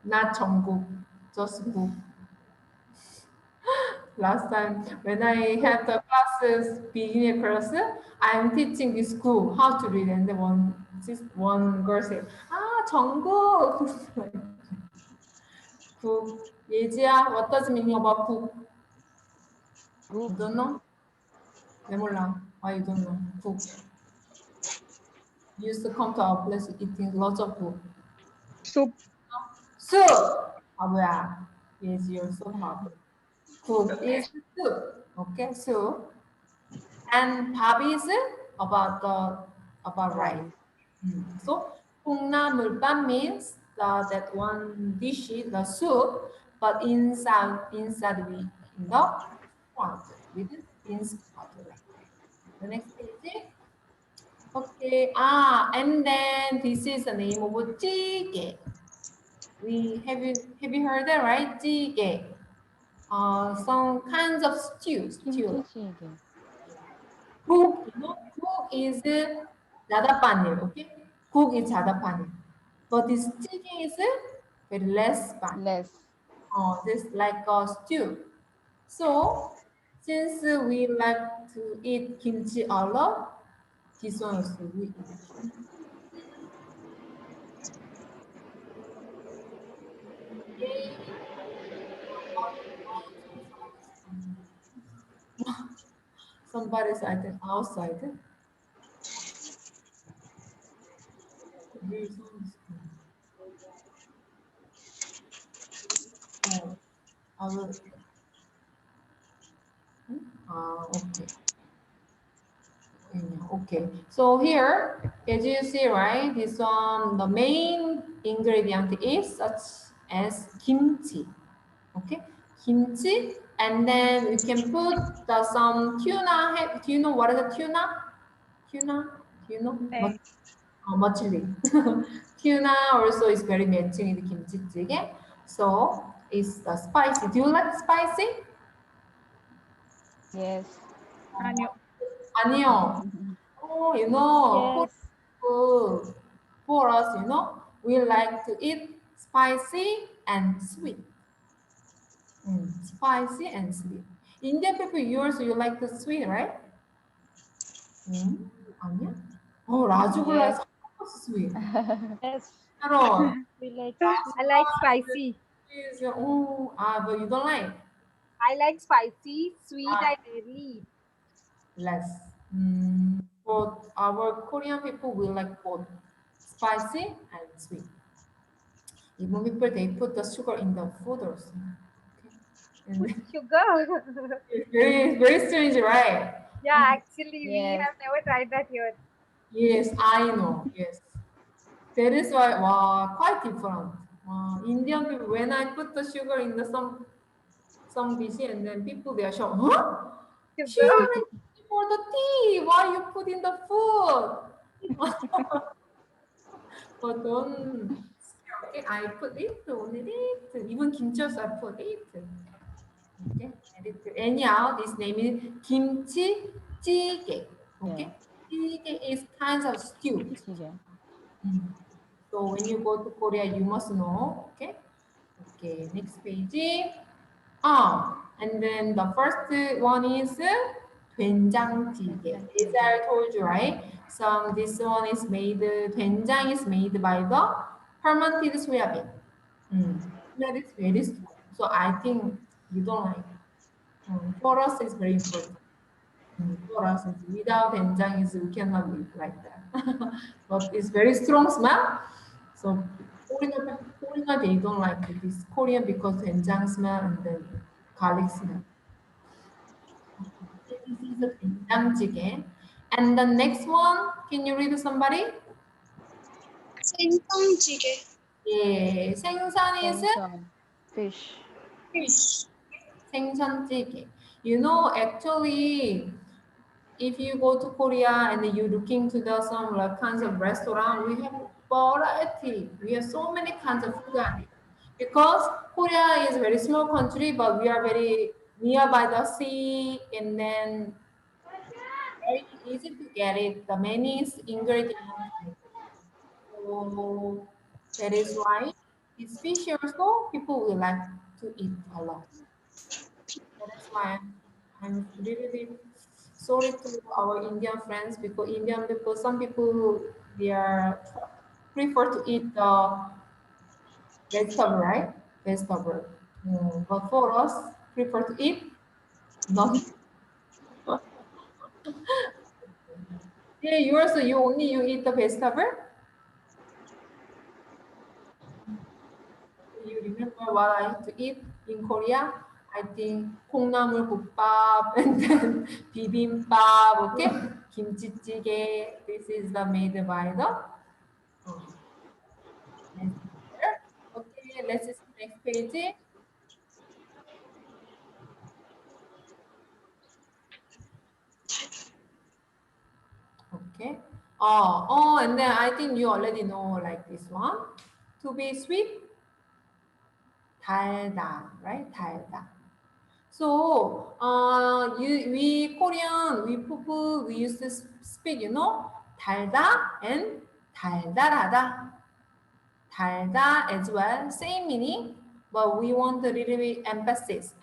Not 정국, just cook. Last time when I had the classes, beginner class, I'm teaching this school how to read, and then one girl said, "Ah, 정국." Cook. 예지야, what does meaning about cook? You don't know? 왜 몰라? Why you don't know? Cook. You used to come to our place eating lots of food. Soup. Soup. 바보야. Yes, you're so 바보. Cook is soup. Okay, soup. And 밥 is about rice. So 콩나물밥 means that one dish, the soup, but inside we in the sprout with beans sprout like that. The next page. Okay. And then this is the name of 찌개. Have you heard that, right? 찌개. Some kinds of stew. 김치찌개. Cook, you know, cook is 자다파닐, okay? Cook is 자다파닐. But this 찌개 is very less pan. Less. This like a stew. So since we like to eat kimchi a lot, this one also we eat. Somebody's I think outside. Oh, I will. Okay. Okay. So here, as you see, right, this one, the main ingredient is such as kimchi. Okay, kimchi, and then we can put some tuna. Do you know what is a tuna? Tuna? Do you know? 네. Machili. Tuna also is very matching with kimchi jjigae. So it's the spicy. Do you like spicy? Yes. 아니요. 아니요. Oh, you know, Korean Yes. food for us, you know, we like to eat spicy and sweet. Spicy and sweet. Indian people, yours, you like the sweet, right? 아니야? 라주 골라서 sweet. Yes. Carol, We like I like spicy. but you don't like I like spicy. Sweet, Ah. I rarely eat. less. But our Korean people will like both spicy and sweet. Even people they put the sugar in the food also. Okay. And Put sugar. it's very strange, right? Yeah, actually, we Yes. have never tried that here. Yes, I know. Yes. That is why, wow, quite different. Indian people, when I put the sugar in the some dish, and then people they are shocked, huh? Sugar. Sugar is for the tea. Why you put in the food? But don't scare, okay? I put it, only it. Even kimchi also I put it. Okay. Anyhow, this name is kimchi jjigae. Okay. Jjigae is kinds of stew. 김치찌개. So when you go to Korea, you must know. Okay. Okay. Next page. And then the first one is 된장찌개. As I told you, right? So this one is made, 된장 is made by the fermented soybean. That is very strong. So I think you don't like. For us, it's very important. For us, it's without 된장 is we cannot live like that. But it's very strong smell. So foreigner they don't like this Korean because 된장 smell and then garlic smell. This is a 된장찌개. And the next one, can you read somebody? 생선찌개. 예, 생선 is Sansan. Fish. fish. 생선찌개. You know, actually, if you go to Korea and you looking to the some like kinds of restaurant, we have variety. We have so many kinds of food. Because Korea is a very small country, but we are very nearby the sea, and then very easy to get it. The many ingredients. So that is why this fish also people will like to eat a lot. That is why I'm really sorry to our Indian friends because Indian people, some people they are prefer to eat the vegetable, right? Vegetable. But for us, prefer to eat non. Yeah, you also you eat the vegetable. You remember what I used to eat in Korea? I think 콩나물국밥 and then bibimbap, okay? 김치찌개. This is the made by the okay, let's see next page. Okay. And then I think you already know like this one. To be sweet, 달다, right? 달다. So, we Korean, we people, we used to speak, you know, 달다 and 달달하다. 달다 as well, same meaning, but we want a little bit emphasis,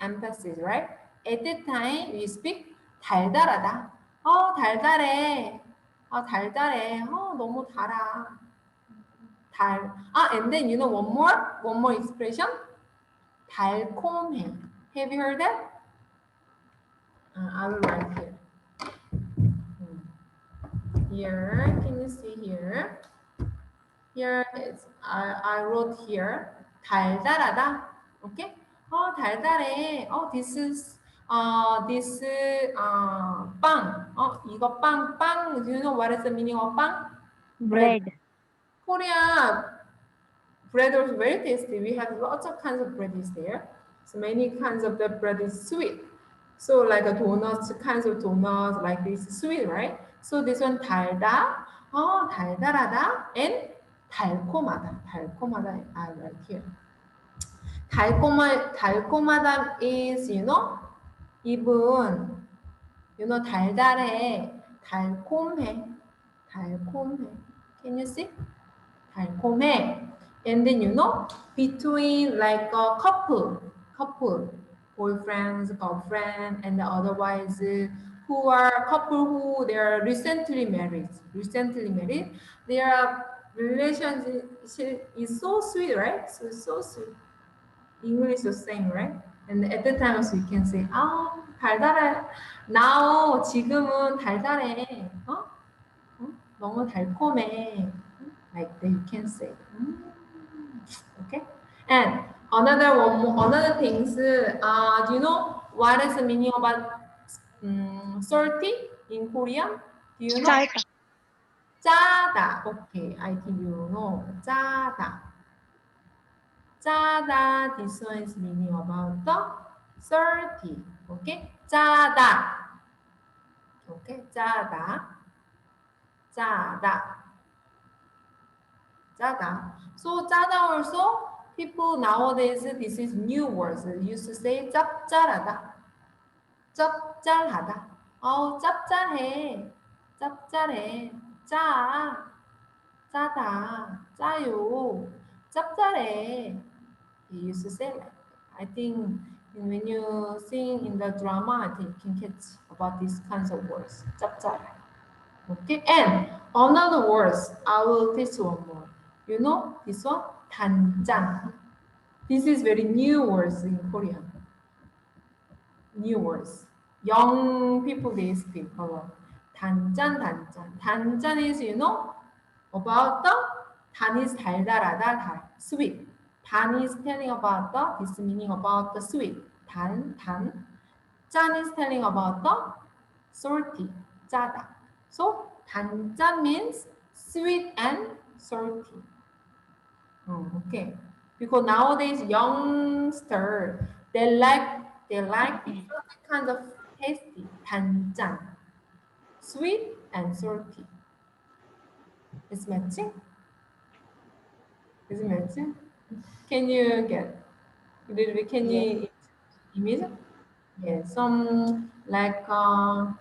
right? At that time, we speak 달달하다. 달달해. 달달해. 너무 달아. And then you know one more expression? 달콤해. Have you heard that? I will write here. Here, can you see here? Here is I wrote here 달달하다. Okay? 달달해. This is 빵. 이거 빵. Do you know what is the meaning of 빵? Bread. Korea bread is very tasty. We have lots of kinds of bread is there. So many kinds of the bread is sweet. So like a donuts, kinds of donuts like this sweet, right? So this one 달다, 달달하다, and 달콤하다. 달콤하다, I write here. 달콤하다 is, even, 달달해, 달콤해. Can you see? 달콤해. And then between like a couple, boyfriends, girlfriend, and otherwise who are couple who they are recently married. Their relationship is so sweet, right? So sweet. English is same, right? And at the times we can say, 달달해. Now 지금은 달달해. 너무 달콤해. Like that you can say. Okay. And another things. Do you know what is the meaning about salty in Korean? Do you know? Chaita. 짜다. Okay, I think you know. 짜다. 짜다. This one is meaning about the salty. Okay. 짜다. Okay. 짜다. So 짜다 also people nowadays this is new words. They used to say 짭짤하다. 짭짤하다. 짭짤해. 짭짤해. 짜다. 짜요. 짭짤해. They used to say like I think And when you sing in the drama, I think you can catch about these kinds of words. 짭짤. Okay, and another words, I will teach one more. You know this one? 단짠. This is very new words in Korean. New words. Young people, they speak a lot. 단짠, 단짠. 단짠 is, you know, about the, 단 is 달달하다, 달, sweet. 단 is telling about the, this meaning about the sweet. 단. 짠 is telling about the salty, 짜다. So, 단짠 means sweet and salty. Oh, okay. Because nowadays youngster they like certain kind of tasty 단짠, sweet and salty. It's matching. Is it matching? Can you get a little bit? Can you imagine? Yeah, some like a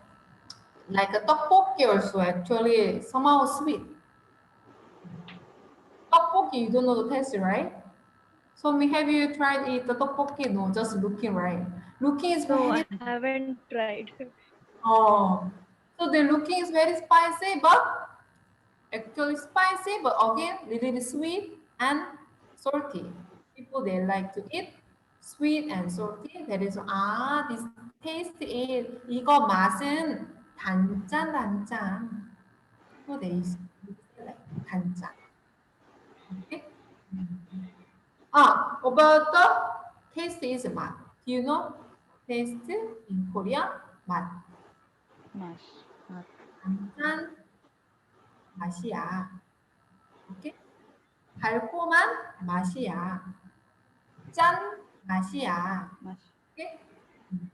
tteokbokki also actually somehow sweet. Tteokbokki, you don't know the taste, right? So have you tried eat the tteokbokki? No, just looking, right? Looking is No, very I haven't tried. oh, so the looking is very spicy, but actually spicy, but again little bit sweet and salty. People they like to eat sweet and salty. That is this taste is 이거 맛은 단짠. So they say like 단짠. Okay. About the taste is 맛. Do you know taste in Korea? 맛. Mash. 단짠 맛이야. 오케이? 달콤한 맛이야. 짠 맛이야. Mash. Okay?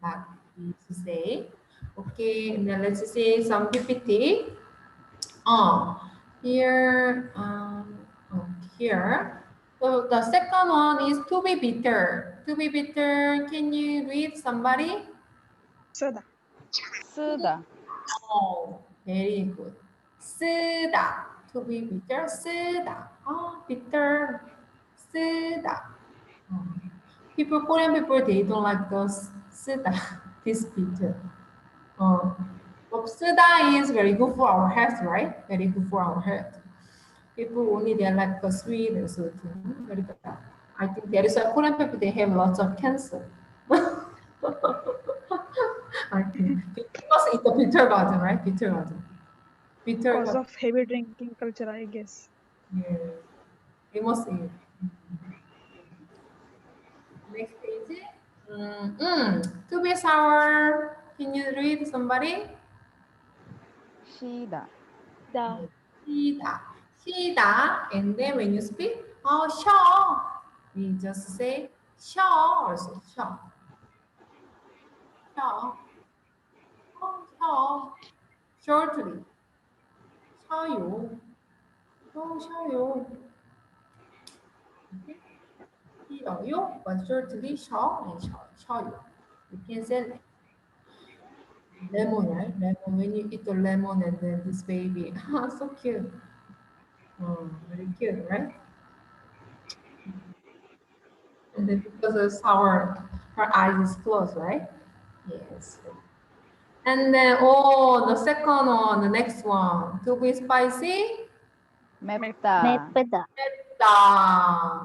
That we to say. Okay, and then let's say some PPT. Here, here. So the second one is to be bitter. To be bitter. Can you read somebody? Soda. Suda. Oh, very good. 쓰다. To be bitter. 쓰다. Bitter. 쓰다. People, Korean people, they don't like the 쓰다. This bitter. But 쓰다 is very good for our health, right? Very good for our health. People only they like the sweet and so very bad. I think that is why Korean people they have lots of cancer. I think because it's the bitter garden, right? Bitter garden. Bitter Because garden. of heavy drinking culture, I guess. Yes. We must eat. Next page. To be sour. Can you read somebody? Shida. Da. 시다. 시다. And then when you speak, sure. We just say sure also. Sure. Sure. Sure. Shortly. 쉬어요. 쉬어요. Okay. 쉬어요. But shortly, 쉬어 and 쉬어요. You can say lemon, right? Lemon. When you eat the lemon and then this baby, so cute. Very cute, right? And then because of sour, her eyes is closed, right? Yes. And then, the second one, the next one, to be spicy, Mepta. 맵다. 맵다.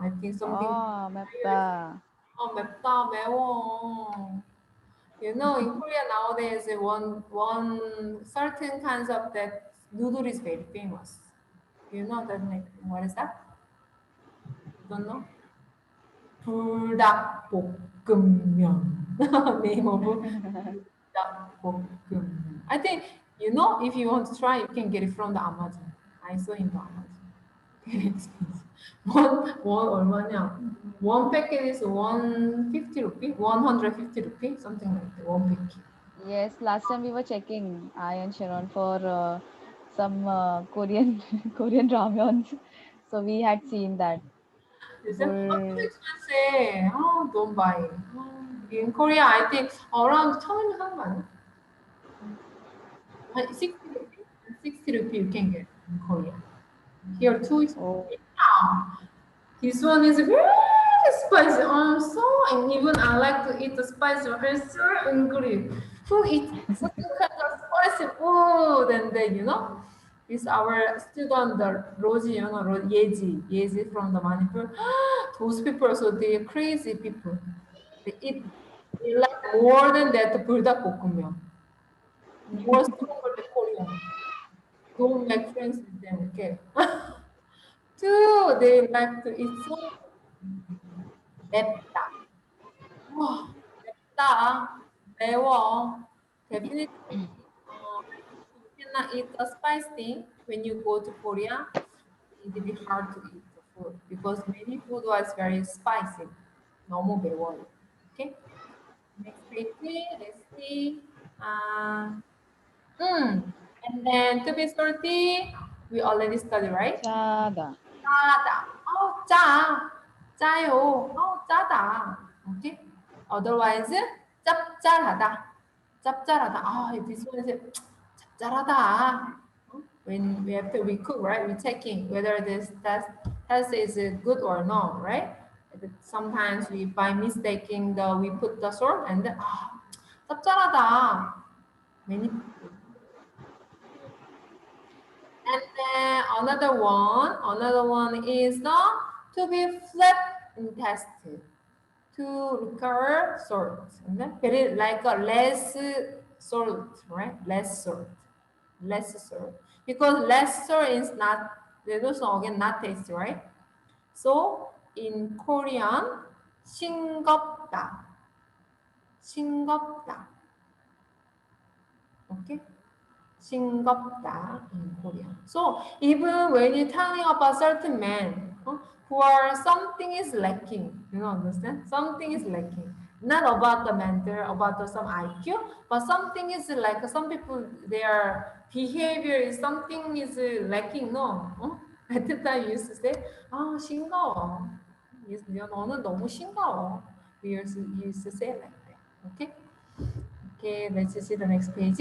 I think something. Oh, Mepta. 맵다, 매워. You know, in Korea nowadays, one certain kinds of that noodle is very famous. You know that? What is that? You don't know? 불닭볶음면. Name of 불닭볶음면. I think you know if you want to try, you can get it from the Amazon. I saw in the Amazon. Very expensive. one 얼마냐? One packet is 150 rupee, 150 rupee, something like that. One packet. Yes, last time we were checking, I and Sharon, for some Korean Korean ramyons. So we had seen that. Is it? Too Bur- expensive. Don't buy it. In Korea, I think around 1,000원 하는 거 아니야? 60 rupee. 60 rupee you can get in Korea. Here too expensive. oh, This one is very spicy. And even I like to eat the spicy. I'm so angry. Who eats such kind of spicy food? And then, it's our student, the Rosie, Yeji from the Manipur. Those people, so they're crazy people. They like more than that 불닭볶음면. More stronger than Korean. Don't make friends with them, okay? Two, they like to eat so 맵다. 와, 맵다. 매워. Definitely, you cannot eat the spice thing when you go to Korea. It will be hard to eat the food because many food was very spicy. 너무 매워요. Okay. Next page, let's see. Uh, and then to be salty, we already studied, right? 짜다. 짜다. 짜. 짜요. 짜다. Okay. Otherwise, 짭짤하다. 짭짤하다. this one is 짭짤하다. When we cook, right? We're checking whether this test is good or not, right? Sometimes we by mistaking we put the salt and then 짭짤하다. Many people. And then another one is the to be flat in test to recover salt. And then very like a less salt, right? Less salt. Because less salt is not also again not tasty, right? So in Korean, 싱겁다. 싱겁다. Okay? 싱겁다 in Korean. So even when you're telling about certain men who are something is lacking, you know, understand? Something is lacking. Not about the mental, about some IQ, but something is like some people their behavior is something is lacking. No, at the time you used to say, 싱거워. 너는 너무 싱거워. We used to say like that. Okay. Okay. Let's see the next page.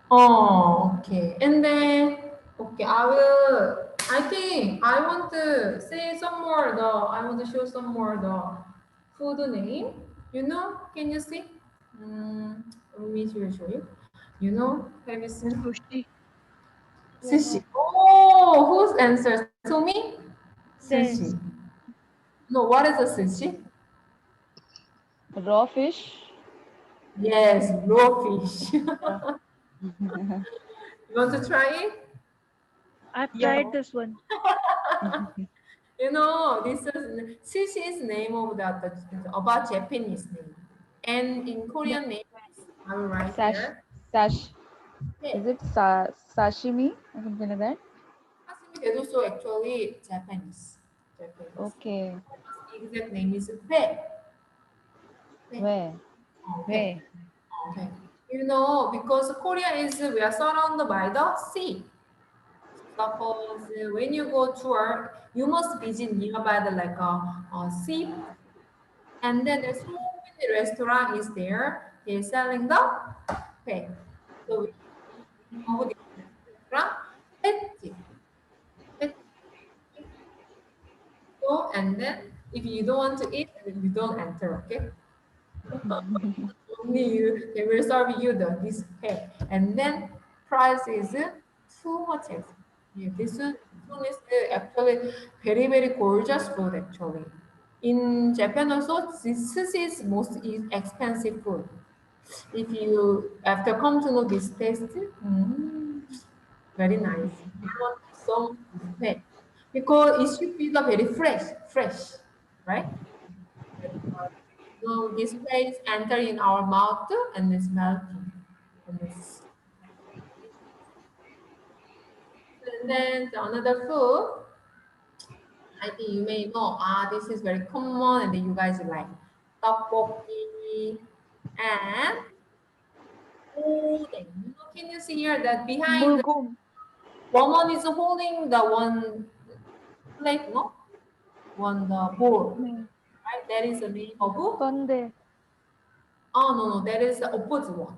Okay. And then, okay, I think I want to say some more I want to show some more the food name. Can you see? Let me show you. Have you seen? Sushi. Sushi. Oh, whose answer? To me? Sushi. Yes. No, what is a sushi? Raw fish. Yes, raw fish. Yeah. You want to try it? I've Yeah. tried this one. This is sushi is name of about Japanese name, and in Korean name I will write here. Is it sashimi or something like that? Sashimi is also actually Japanese. Okay. Exact name is 회. Where? Okay. Because Korea we are surrounded by the sea. Suppose when you go tour, you must visit nearby the sea, and then there's so many restaurant is there. They're selling the 회. So we know the restaurant 횟집. So and then if you don't want to eat, then you don't enter. Okay. Only they will serve you this 회, and then price is too much expensive. Yeah, this one is actually very very gorgeous food actually. In Japan also, this is most expensive food. If you after come to know this taste, very nice. I want some 회 because it should be the very fresh, right? So this place enter in our mouth and it's melting. And then another food, I think you may know, this is very common and then you guys like tteokbokki and oden. Can you see here that behind the woman is holding the one plate, no? One bowl, right? That is the name of Conde. Oh, no, that is the opposite one.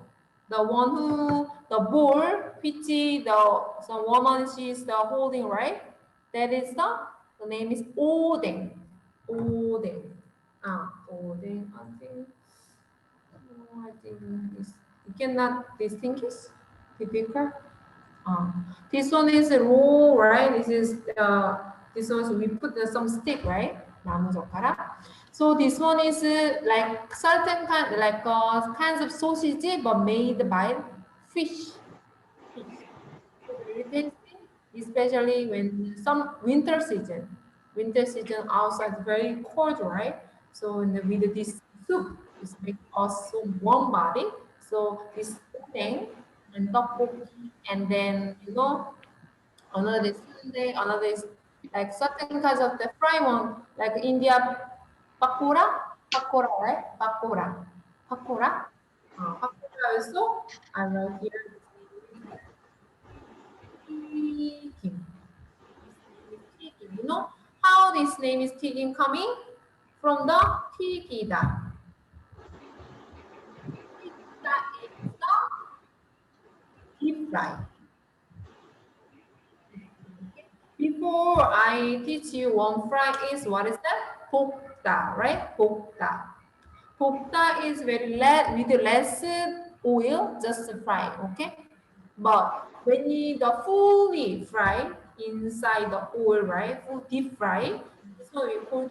The one the bowl, which some woman she's holding, right? That is the The name is Odeng. Odeng. Odeng. I think this, you cannot distinguish. Difficult. This one is raw, right? This one we put some stick, right? 나무젓가락. So this one is like certain kind, like kinds of sausage, but made by fish. Fish. So very tasty, especially when some winter season. Winter season outside is very cold, right? So with this soup, it makes us so warm body. So this thing and tteokbokki, and then another is Sunday, another is like certain kinds of the fry one, like India pakora, right? Pakora also. I write here. Tigim. His name is Tigim. You know how this name is Tigim coming? From the Tigida. Tigida is the deep fry. Before I teach you one fry is what is that? Pokta, right? Pokta. Pokta is very less with less oil, just fry, okay? But when you the fully fry inside the oil, right? Full deep fry, this one we call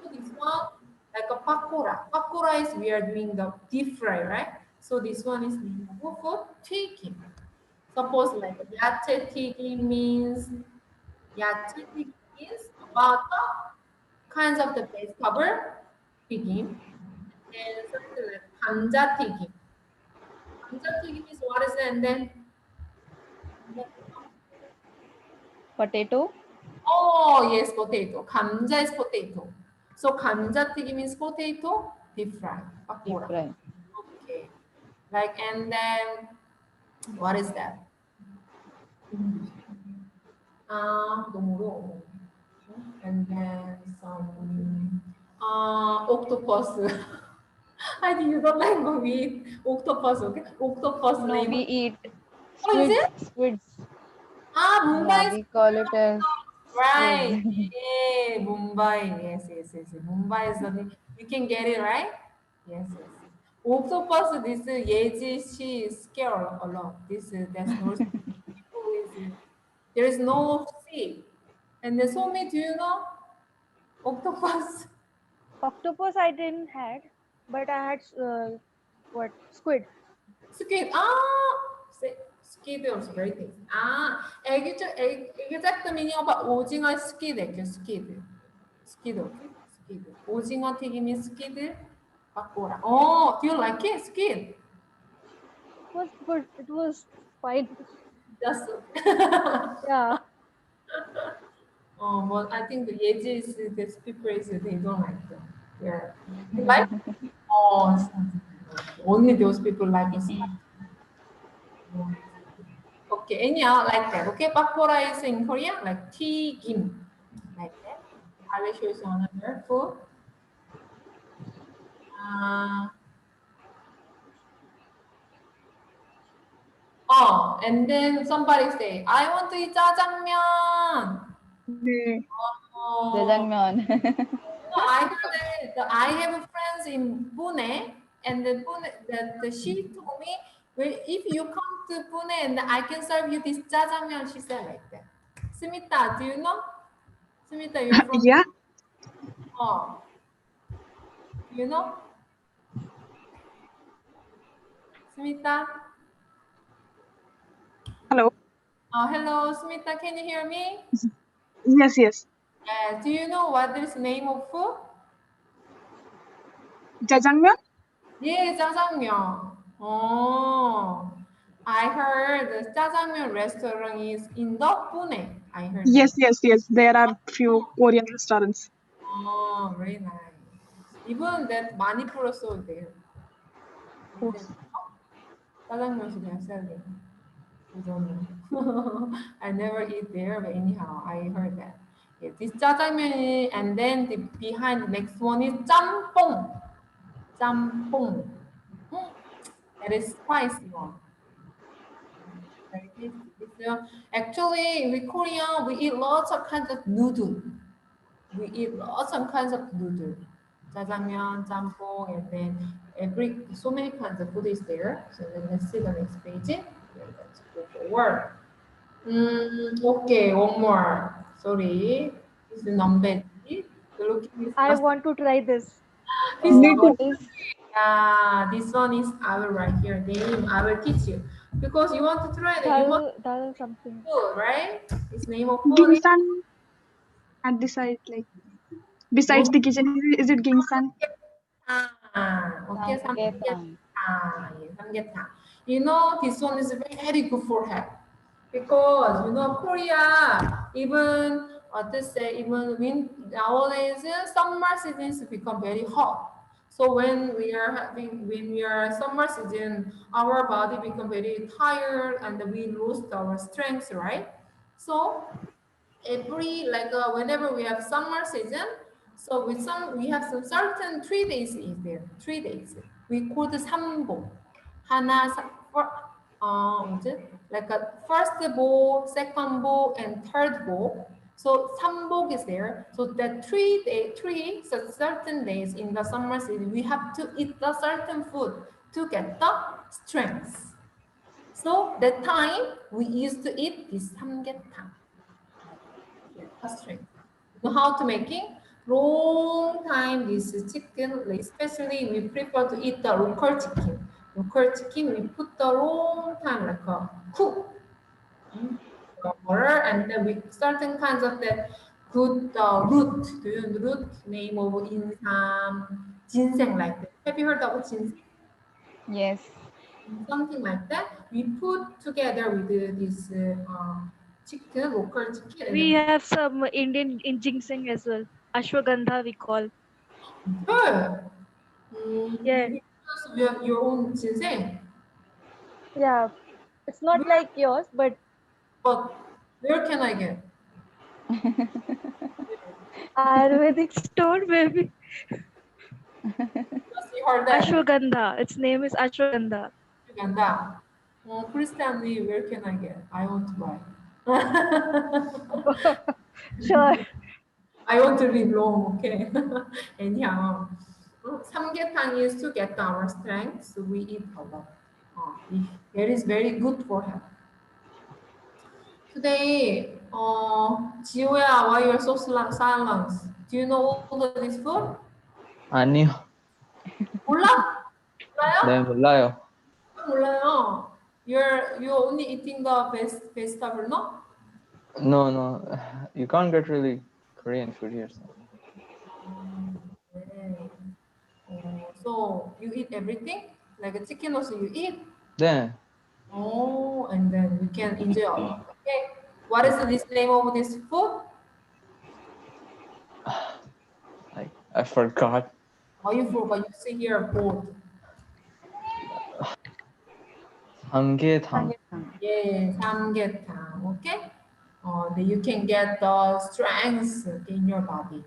so this one like a pakora. Pakora is we are doing the deep fry, right? So this one is named for 튀김. Suppose like ya채 튀김 means 야채 튀김 means about the kinds of the vegetable 튀김. And something like 감자 튀김. 감자 튀김 is what is it? And then Potato. oh yes, potato. 감자 is potato. So 감자튀김 means potato, deep fry, Deep pakora. fry. Okay. Like and then what is that? 너무 and then some octopus. I think you don't like to eat octopus, okay? Octopus No, name. we eat Oh, is squids. it? Squids. Mumbai Yeah, is we call it as right. squids. Yeah, Mumbai. Yes. Mumbai is the you can get it right. Yes. Octopus. This Yeji she is scared a lot. This there's no there is no sea. And the Somi, do you know octopus? Octopus I didn't had, but I had what squid. Squid. Squid was very tasty. Exact meaning of 오징어 squid. Squid, okay? Squid. 오징어 튀김이 squid. 바꿔라. Oh, do you like it? Squid. It was good. It was fine. Just. Yeah. But I think the Yeji's the people is they don't like them. Yeah. You like? Oh, only those people like it. Okay, anyhow, like that. Okay, pakora is in Korean like 튀김, like that. I will show you another food. And then somebody say, I want to eat 짜장면. Oh, Jajangmyeon. no, I heard that I have friends in Pune, and the Pune, she told me, well, if you come to Pune and I can serve you this jajangmyeon, she said like that. Smita, do you know? Smita, you're from? Yeah. Oh, you know? Smita? Hello. Hello, Smita, can you hear me? Yes. Do you know what is the name of food? Jajangmyeon? Yeah, jjajangmyeon. Oh, I heard the jjajangmyeon restaurant is in the Pune. I heard that. Yes. There are few Korean restaurants. Oh, very nice. Even that Manipur also there. Oh. Jjajangmyeon they are selling. I don't know. I never eat there, but anyhow, I heard that. Yeah, this jjajangmyeon, and then behind the next one is 짬뽕. 짬뽕. That is spicy one. very tasty. Actually, in Korea, we eat lots of kinds of noodle. We eat lots of kinds of noodle. Jajangmyeon, jjampong, and then so many kinds of food is there. So then let's see the next page. Okay, let's go forward. Okay, one more. Sorry, this is number. Looking I is want to try this. this Me What too. is yeah, this one is I will write here name. I will teach you because you want to try that. You want Dal something. food, right? Its name of food is Gingsan at the side, like besides the kitchen, is it Gingsan? okay, samgyetang? samgyetang. You know, this one is very good for health because you know Korea even to say even nowadays summer seasons become very hot. So when we are summer season, our body become very tired and we lose our strength, right? So every whenever we have summer season, so with some we have some certain 3 days is there. 3 days we call the sambo. 하나 for 뭐지? Like a first bowl, second bowl, and third bowl. So 삼복 is there. So that 3 so certain days in the summer season we have to eat the certain food to get the strength. So that time we used to eat this 삼계탕. Strength. You know how to making? Long time this chicken, especially we prefer to eat the local chicken. Local chicken we put the long time like a cook. Water and then with certain kinds of that good root. Do you know root name of insam, ginseng like that? Have you heard of ginseng? Yes. Something like that. We put together with this chicken, local chicken, and We then have some Indian in ginseng as well. Ashwagandha we call. good. Yeah. You have your own ginseng, Yeah. It's not like yours, but but where can I get? Ayurvedic store maybe. Just you heard that. Ashwagandha. Its name is Ashwagandha. Uganda. Christianly, where can I get? I want to buy. Sure. I want to live long, okay? Anyhow, samgyetang is to get our strength, so we eat a lot. It is very good for health. Today, 지호야, why you're so silent? Do you know all of this food? 아니요. 몰라? 몰라요? 네, 몰라요. 몰라요. You're only eating the vegetable, no? No, no. You can't get really Korean food here. So. 네. So you eat everything? Like a chicken also you eat? 네. Oh, and then we can enjoy a lot. Okay. What is this name of this food? I forgot. Oh, you forgot. You see here both. 삼계탕. Yes, samgyetang. Okay. Then you can get the strength in your body.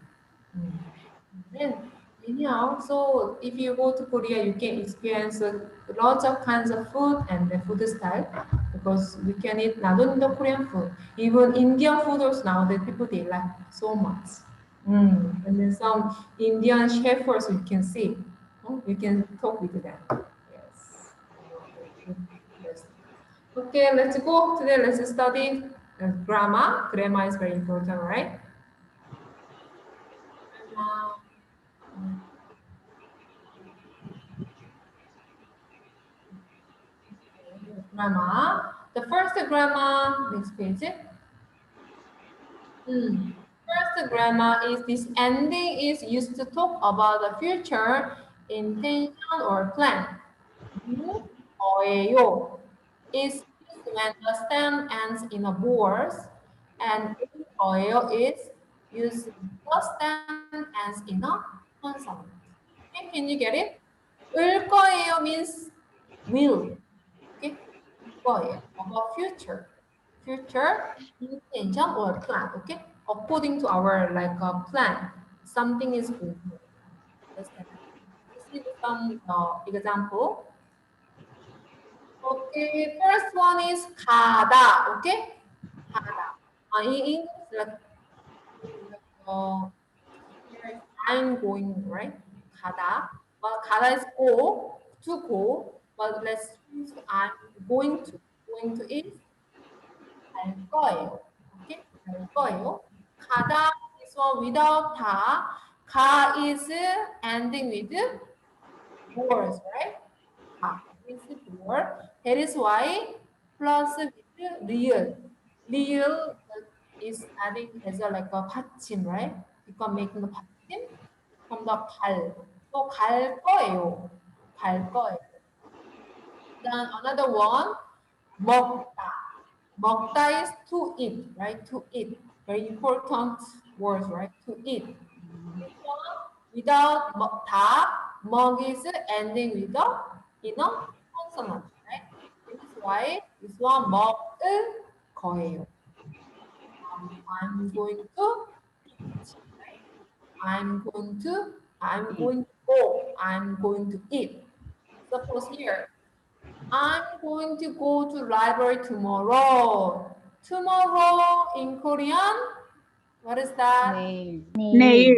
Then anyhow, so if you go to Korea, you can experience lots of kinds of food and the food style because we can eat not only the Korean food, even Indian food also nowadays people they like so much. And then some Indian chefs also you can see. You can talk with them. Yes. Yes. Okay, let's go. Today let's study grammar. Grammar is very important, right? Grammar. The first grammar, next page. First grammar is this ending is used to talk about the future intention or plan. 거예요 is used when the stem ends in a board, and 거예요 is used when the stem ends in a consonant. Okay, can you get it? 을 거예요 means will. Okay, 거예요 about future. Future intention or plan. Okay, according to our plan, something is going on. Let's see some example. Okay, first one is 가다. Okay, 가다. In English, here I'm going, right? 가다. But 가다 is go, to go. But let's choose I'm going to. Going to is 갈 거예요. Okay, 갈 거예요. 가다 is one without 다. 가 is ending with doors, right? 가 is door. That is why plus with real. Real is adding as a like a 받침, right? You can make the 받침 from the 갈. 또 갈 거예요. 갈 거예요. Then another one, 먹다. 먹다 is to eat, right? To eat. Very important words, right? To eat. This one, without 다, 먹 is ending with a consonant, right? This is why this one 먹을 거예요. I'm going to eat, right? I'm going to go. I'm going to eat. Suppose here, I'm going to go to library tomorrow. Tomorrow in Korean, what is that? Nail. Nail.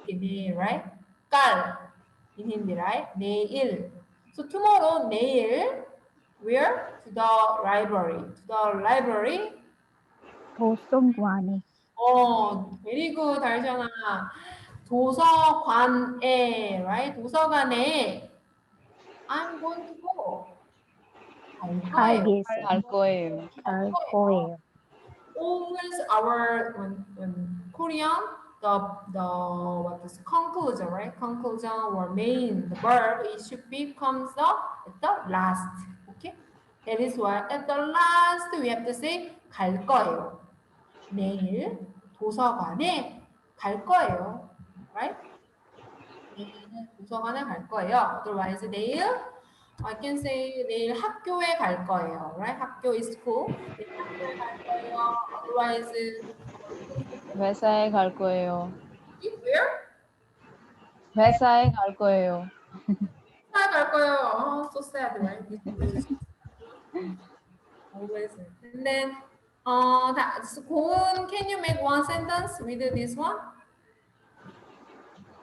내일, right? 깔 in Hindi, right? 내일. So tomorrow, 내일, where? To the library. To the library. 도서관에. Oh, very good, 달잖아. 도서관에, right? 도서관에. I'm going to go. 갈 거예요. 갈 거예요. 갈 거예요. Always our when Korean the what is conclusion, right? Conclusion or main the verb it should be comes up at the last. Okay, that is why at the last we have to say 갈 거예요. 내일 도서관에 갈 거예요, right? 내일은 도서관에 갈 거예요. Otherwise 내일 I can say 내일 학교에 갈 거예요, right? 학교 is school. 내일 학교에 갈 거예요. Otherwise 회사에 갈 거예요. where? 회사에 갈 거예요. 회사에 갈 거예요. Oh, so sad, right? Always. And then that's 고은, can you make one sentence with this one?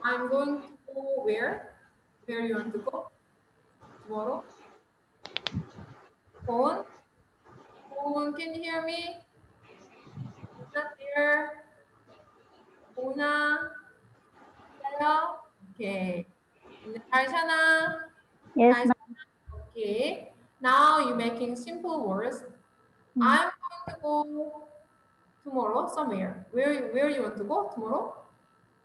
I'm going to go where? Where you want to go? Tomorrow? 고은? 고은, can you hear me? Is that there? 고은아? Hello? Okay. 달샤나? Yes, 달샤나? Okay. Now you're making simple words. I'm going to go tomorrow somewhere. Where you want to go tomorrow?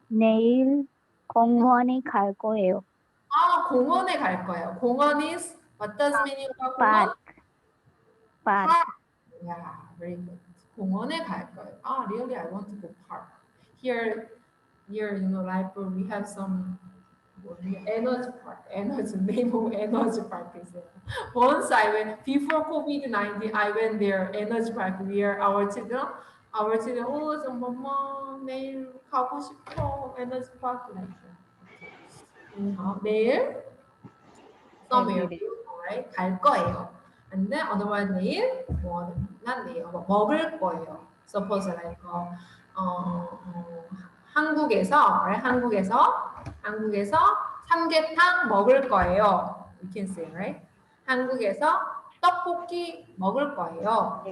내일 공원에 갈 거예요. 아, 공원에 갈 거예요. 공원 is what does meaning of 공원? Park. Yeah, very good. 공원에 갈 거예요. Ah, really? I want to go park. Here, like we have some energy park. Energy name of energy park is there. Once I went before COVID-19, I went there. Energy park where our children, 저 엄마 내일 가고 싶어. 에너지 파크 like that. 내일 somewhere, Every day. right? 갈 거예요. And then otherwise 내일 난 내일 먹을 거예요. Suppose like 한국에서, right? 한국에서 삼계탕 먹을 거예요. You can say, right? 한국에서 떡볶이 먹을 거예요.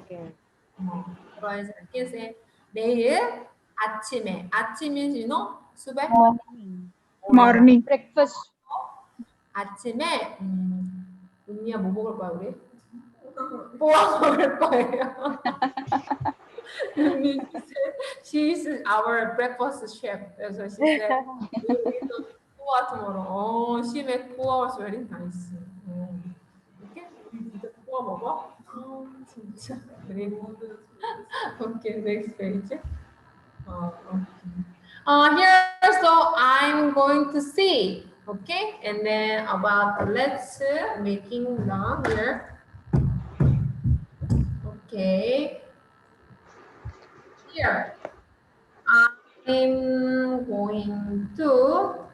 otherwise I can say 내일 아침에 means 수백 Morning. Breakfast. 아침에 은미야 뭐 먹을 거야 우리? 뽀아 먹을 거예요. 은미 she is our breakfast chef. 그래서 she said 뽀아 tomorrow. Oh, she make 뽀아 was very nice. 이렇게 우리 진짜 뽀아 먹어? 진짜. 그래. Okay, next page. Okay. Here, so I'm going to see. Okay, and then about let's making long here. Okay, here I'm going to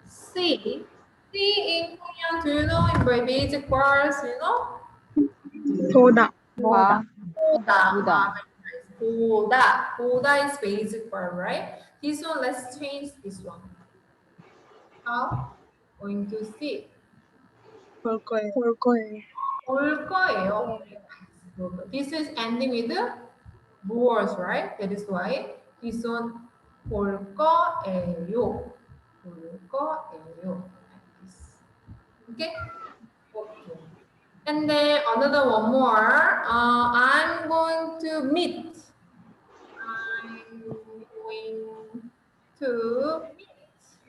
see. See in Korean, do you know in very basic words? 보다. 봐. 보다. 보다. 보다. 보다 is basic verb, right? This one, let's change this one. How? Going to see. 볼 거예요. 볼 거예요. 볼 거예요. This is ending with was, right? That is why this one 볼 거예요. 볼 거예요. Like this. Okay? Okay. And then another one more. I'm going to meet. I'm going to meet.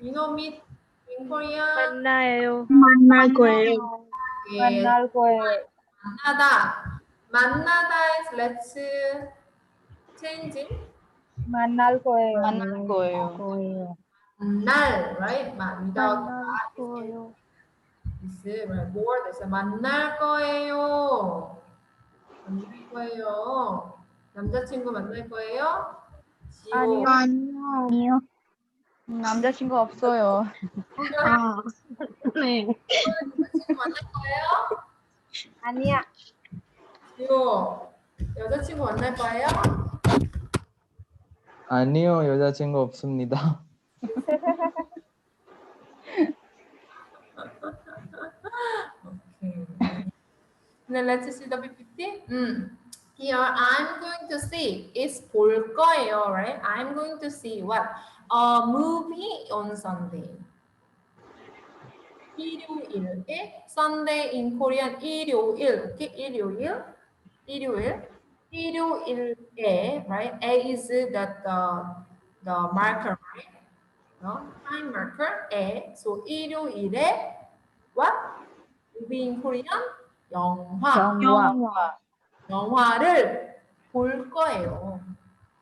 You know meet in Korean? 만나요. 만날 거예요. Yes. 만날 거예요. 만나다. 만나다 is let's change it. 만날 거예요. 만날 거예요. 만날, right? Without 만날 거예요. this, right? More. There's a 만날 거예요. 만날 거예요. 남자친구 만날 거예요? 지호. 아니요. 남자친구 없어요. 아, 네. 남자친구 만날 거예요? 아니야. 지호. 여자친구 만날 거예요? 아니요, 여자친구 없습니다. Okay. Then let's see the PPT. Here I'm going to see is 볼 거예요, right? I'm going to see what? A movie on Sunday. 일요일에 Sunday in Korean 일요일. Okay, 일요일. 일요일에, right? A is the marker, right? No? Time marker A. So 일요일에 what? Movie in Korean 영화. 영화를 볼 거예요. You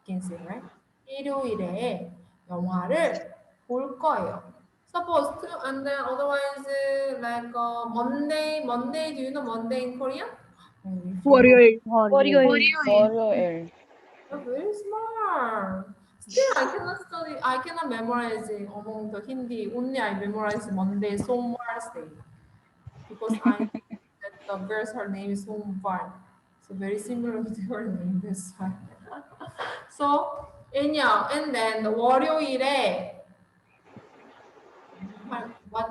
can say, right? 일요일에 영화를 볼 거예요. Supposed to, and then otherwise, like Monday. Monday, do you know Monday in Korean? 월요일. 월요일. You're very smart. Still, I cannot study. I cannot memorize it among the Hindi. Only I memorize Monday, Somvar day. Because I that the girls, her name is Somvar. So very similar to your name. That's why. So, anyhow, and then the 월요일에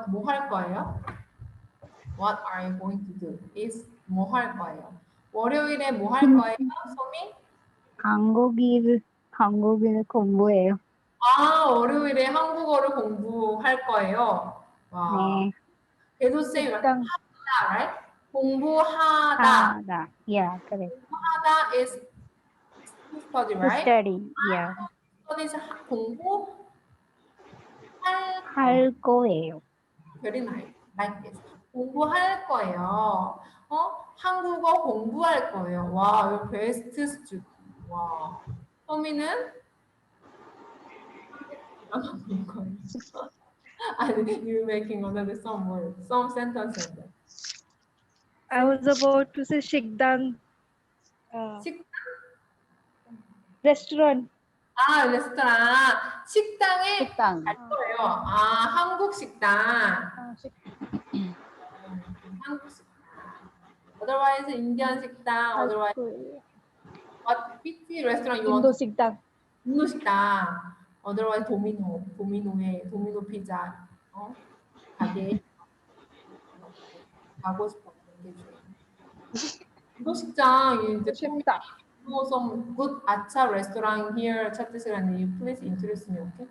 뭐 할 거예요? What are you going to do? Is 뭐 할 거예요? 월요일에 뭐 할 거예요? 소미? 한국일 공부해요. 아, 월요일에 한국어를 공부할 거예요. 와. 네. 그래도 쌤 하다, right? 공부하다. 하다. Yeah, correct. 공부하다 is to study, To right? study. Yeah. study is 공부할 할 거예요. very nice. Like this. 공부할 거예요. 한국어 공부할 거예요. 와, you're best student. 와. 소미는 아니, you're making another some word, some sentence. I was about to say 식당. 식당? Restaurant. 아, 레스토랑. 식당에 식당. 갈 거예요. 아, 한국 식당. 한국 식당. Otherwise, Indian 식당. Otherwise, what which restaurant you want? 인도 식당. 인도 식당. Otherwise, 도미노 피자. 가게. 가고 싶어. 인도 식당 이제 싶다. know some good acha restaurant here, Chhattisgarh. You please introduce me, okay?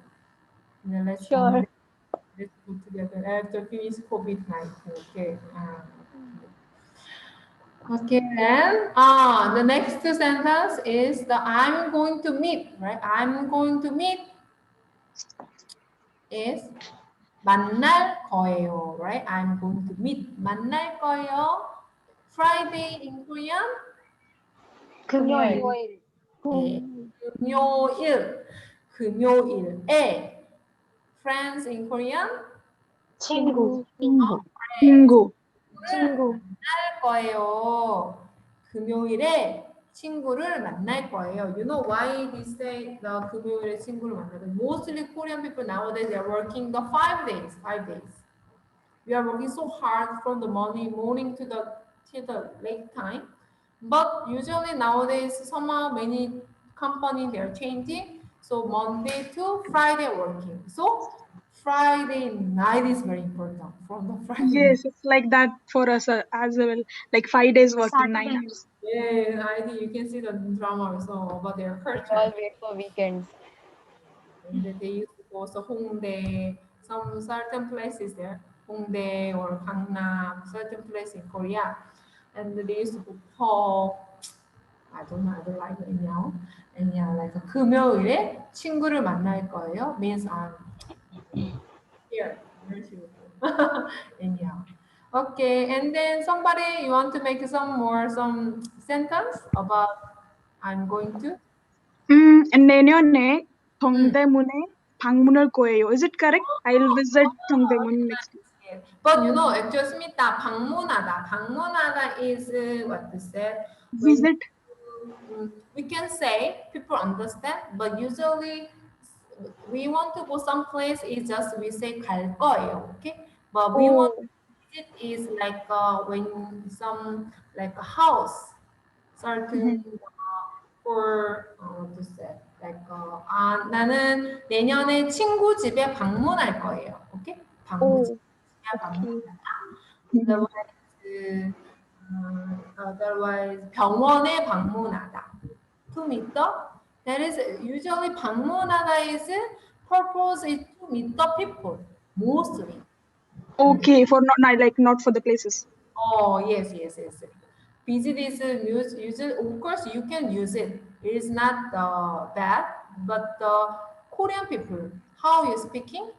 And then let's Sure. let's go together after finish COVID-19. Okay. Okay, then the next sentence is the I'm going to meet, right? I'm going to meet is 만날 거예요, right? I'm going to meet. 만날 거예요. Friday in Korean? 금요일. 네. 금요일. 금요일에. Friends in Korean? 친구. 만날 거예요. 금요일에 친구를 만날 거예요. You know why they say the 금요일에 친구를 만나요? Mostly Korean people nowadays they are working the 5 days. 5 days. We are working so hard from the morning to the till the late time. But usually nowadays, somehow many company they're changing. So Monday to Friday working. So Friday night is very important from the Friday night. Yes, it's like that for us as well. Like 5 days working, Saturday 9 hours. Yeah, I think you can see the drama also about their We all culture. wait for weekends. And they used to go to Hongdae, some certain places there, Hongdae or Gangnam, certain place in Korea. And they used to go Seoul. I don't know, I don't like anyhow. Anyhow, like 금요일에 친구를 만날 거예요. Means here. Where's you? Anyhow. Okay, and then somebody, you want to make some sentence about I'm going to? 내년에 Mm. 동대문에 방문할 거예요. Is it correct? I'll visit 동대문 next year. Yes. But you know, actually, smita 방문하다. 방문하다 is what to say when Visit. we can say people understand, but usually we want to go someplace is just we say 갈 거예요, okay? But we want Oh. to visit is like when some like a house, certain Mhm. for what to say like 나는 내년에 친구 집에 방문할 거예요, okay? 방문 집에 Oh, okay. 방문하다. Mhm. Otherwise 병원에 방문하다. To meet the that is usually 방문하다 is purpose is to meet the people mostly. Okay, for not for the places. Oh yes, yes, yes. Visit is use it. Of course, you can use it. It is not bad, but the Korean people, how you speaking?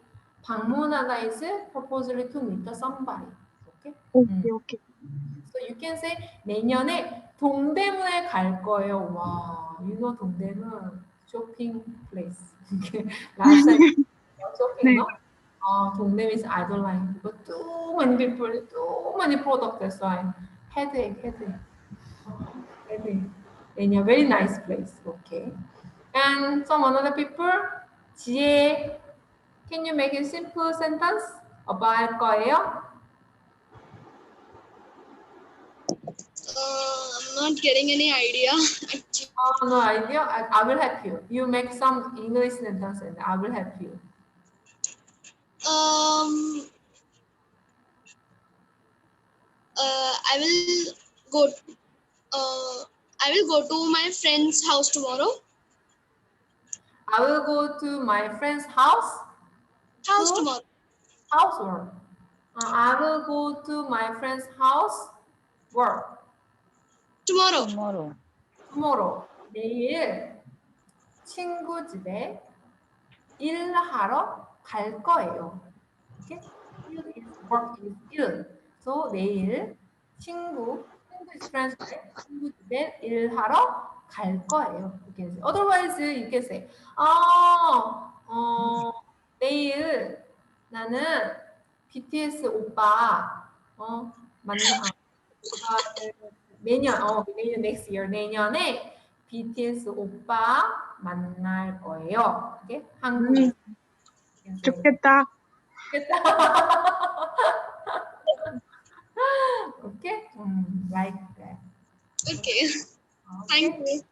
방문하다 is purposely to meet the somebody. Okay. Okay, okay. So you can say 내년에 동대문에 갈 거예요. 와, you know 동대문 shopping place. Last time shopping, 네. no? 동대문 is I don't like, but too many people, too many products. That's why headache. And a very nice place. Okay. And some another people, 지혜, can you make a simple sentence about 거예요? I'm not getting any idea. Oh, no idea. I will help you. You make some English sentence and I will help you. Um, I will go. I will go to my friend's house tomorrow. I will go to my friend's house House to tomorrow. housework. I will go to my friend's house work Tomorrow. Tomorrow. tomorrow. 내일 친구 집에 일하러 갈 거예요. Okay? 일 is work is 일. So 내일 친구 is friends, right? 친구 집에 일하러 갈 거예요. You can say. Otherwise, you can say, 내일 나는 BTS 오빠 만나 오빠를 내년 next year 내년에 BTS 오빠 만날 거예요. Okay? 한국에서. You can say. 좋겠다. Okay? Like that. Okay. Thank Okay. you.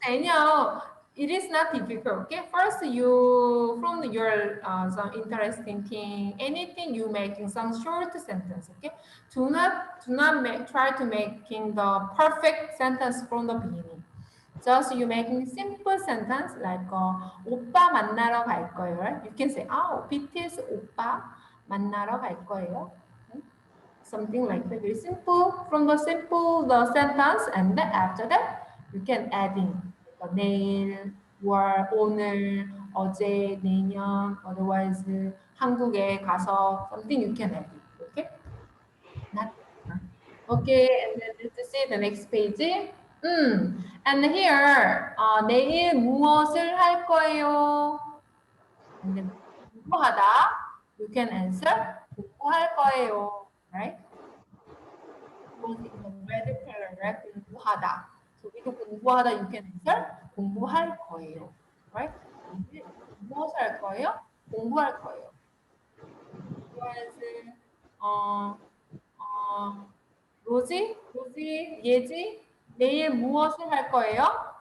Anyhow, it is not difficult. Okay. First, you from your some interesting thing, anything you making some short sentence. Okay. Do not try to making the perfect sentence from the beginning. Just you making simple sentence like 오빠 만나러 갈 거예요. Right? You can say BTS 오빠 만나러 갈 거예요. Something like that. Very simple. From the simple the sentence, and then after that you can add in 내일, 월, 오늘, 어제, 내년. Otherwise 한국에 가서 something you can add. It. Okay. Not okay. And then let's see the next page. And here 내일 무엇을 할 거예요? And then 공부하다. You can answer 공부할 거예요. Right? Because in the red paragraph 공부하다. So we do 공부하다 you can answer 공부할 거예요. Right? 무엇을 할 거예요? 공부할 거예요. Whereas 어, 어, 로지, 예지 내일 무엇을 할 거예요?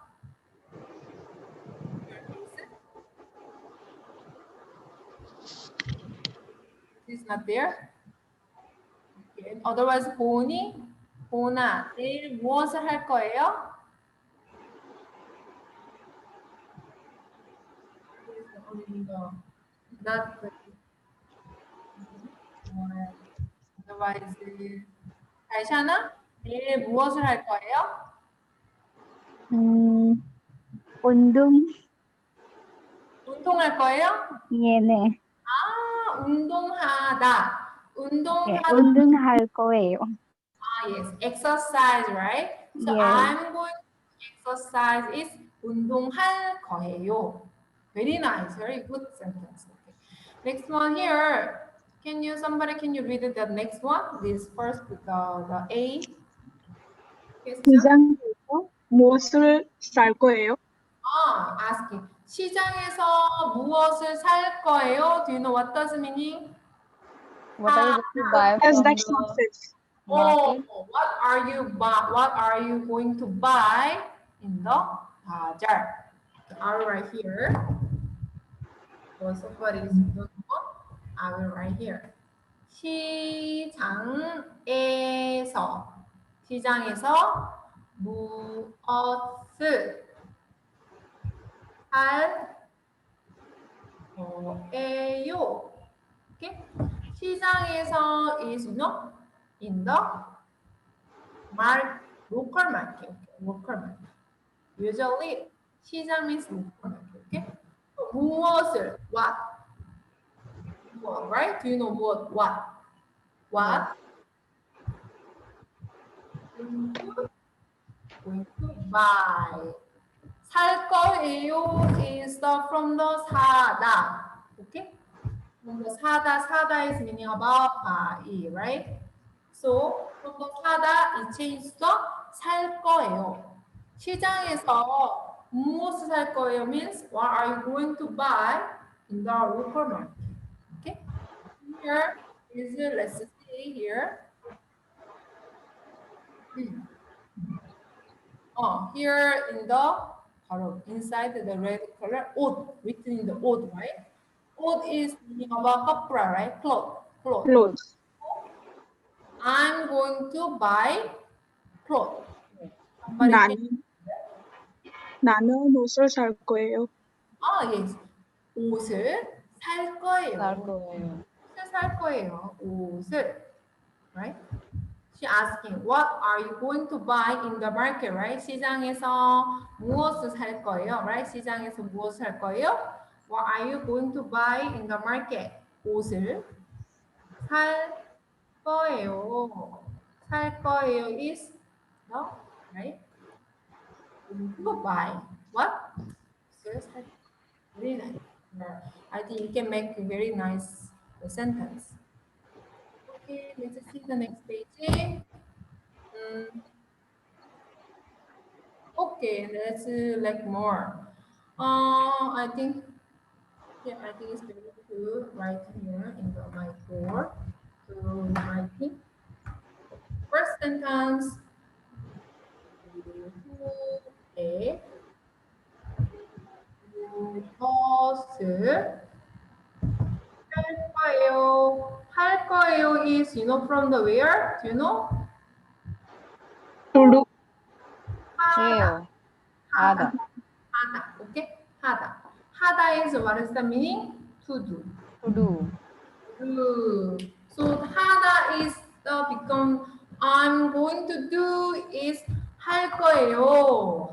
It's not there. Okay. Otherwise, 보은아, 내일 무엇을 할 거예요? Not the otherwise, 달샤나, 내일 무엇을 할 거예요? 운동 운동할 거예요? 네. 아, 운동하다. 예, 운동하다. 운동할 거예요. Ah, yes, exercise, right? So 예. I'm going to exercise is 운동할 거예요. Very nice, very good sentence. Okay. Next one here. Can you read the next one? This first, the A question. 시장에서 무엇을 살 거예요? Asking. 시장에서 무엇을 살 거예요? Do you know what does meaning? What are you going to buy As from the the accent says. market? what are you going to buy in the bazaar? I will write here. For somebody is don't know, I will write here. 시장에서 무엇을 살 거예요? Okay? 시장에서 is in the local market. Okay? Local market. Usually 시장 means local market. Okay? So, 무엇을 what? Right? Do you know what? What? Going to buy. 살 거예요 is from the 사다. Okay? From the 사다 is meaning about buy, right? So from the 사다 it changes to 살 거예요. 시장에서 무엇을 살 거예요 means what are you going to buy in the local market? Okay? Here is let's see here. Here in the inside the red color, 옷, written in the 옷, right? 옷 is meaning about kapra, right? Cloth. Clothes. I'm going to buy clothes. Somebody can... 나는 옷을 살 거예요. yes. 옷을 살 거예요. 살 거예요. 옷을 살 거예요. 옷을, right? She asking, what are you going to buy in the market, right? 시장에서 무엇을 살 거예요, right? 시장에서 무엇을 살 거예요? What are you going to buy in the market? 옷을 살 거예요. 살 거예요 is no, right? To buy. What? Very nice. I think you can make a very nice sentence. Okay, let's see the next page. Okay, let's like more. I think it's better to write here in my board to writing. First sentence. 무엇을 할 거예요? 할 거예요 is from the where? Do you know? To do. 해요. 하다. Okay? 하다 is what is the meaning? To do. To do. So 하다 is become I'm going to do is 할 거예요.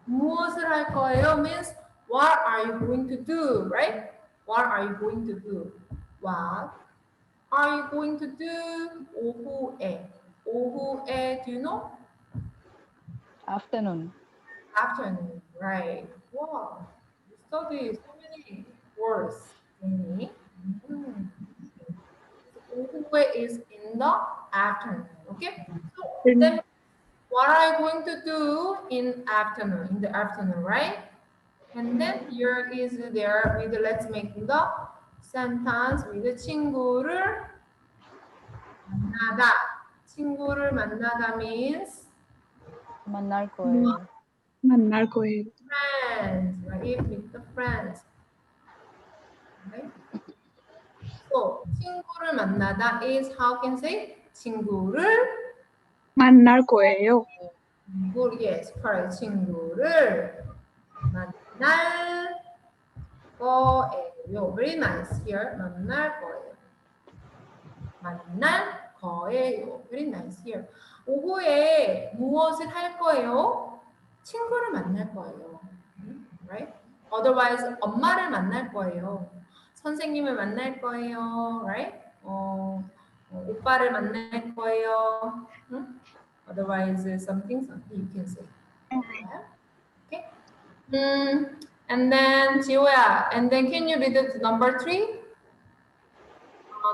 무엇을 할 거예요 means what are you going to do, right? What are you going to do? What are you going to do? 오후에, do you know? Afternoon. Afternoon, right? Wow, you study so many words. 오후에 is in the afternoon. Okay. So then, what are you going to do in afternoon? In the afternoon, right? And then here is there with let's make the sentence with 친구를 만나다. 친구를 만나다 means 만날 거예요. 만날 거예요. friends, right? Meet the friends. Right? So, 친구를 만나다 is how can say? 친구를 만날 거예요. yes, correct. 친구를 만날 거예요. Very nice here. 만날 거예요. 만날 거예요. Very nice here. 오후에 무엇을 할 거예요? 친구를 만날 거예요. Right? Otherwise, 엄마를 만날 거예요. 선생님을 만날 거예요. Right? 오빠를 만날 거예요. 응? Otherwise, something you can say. Okay? And then, 지호야, and then can you read the number 3?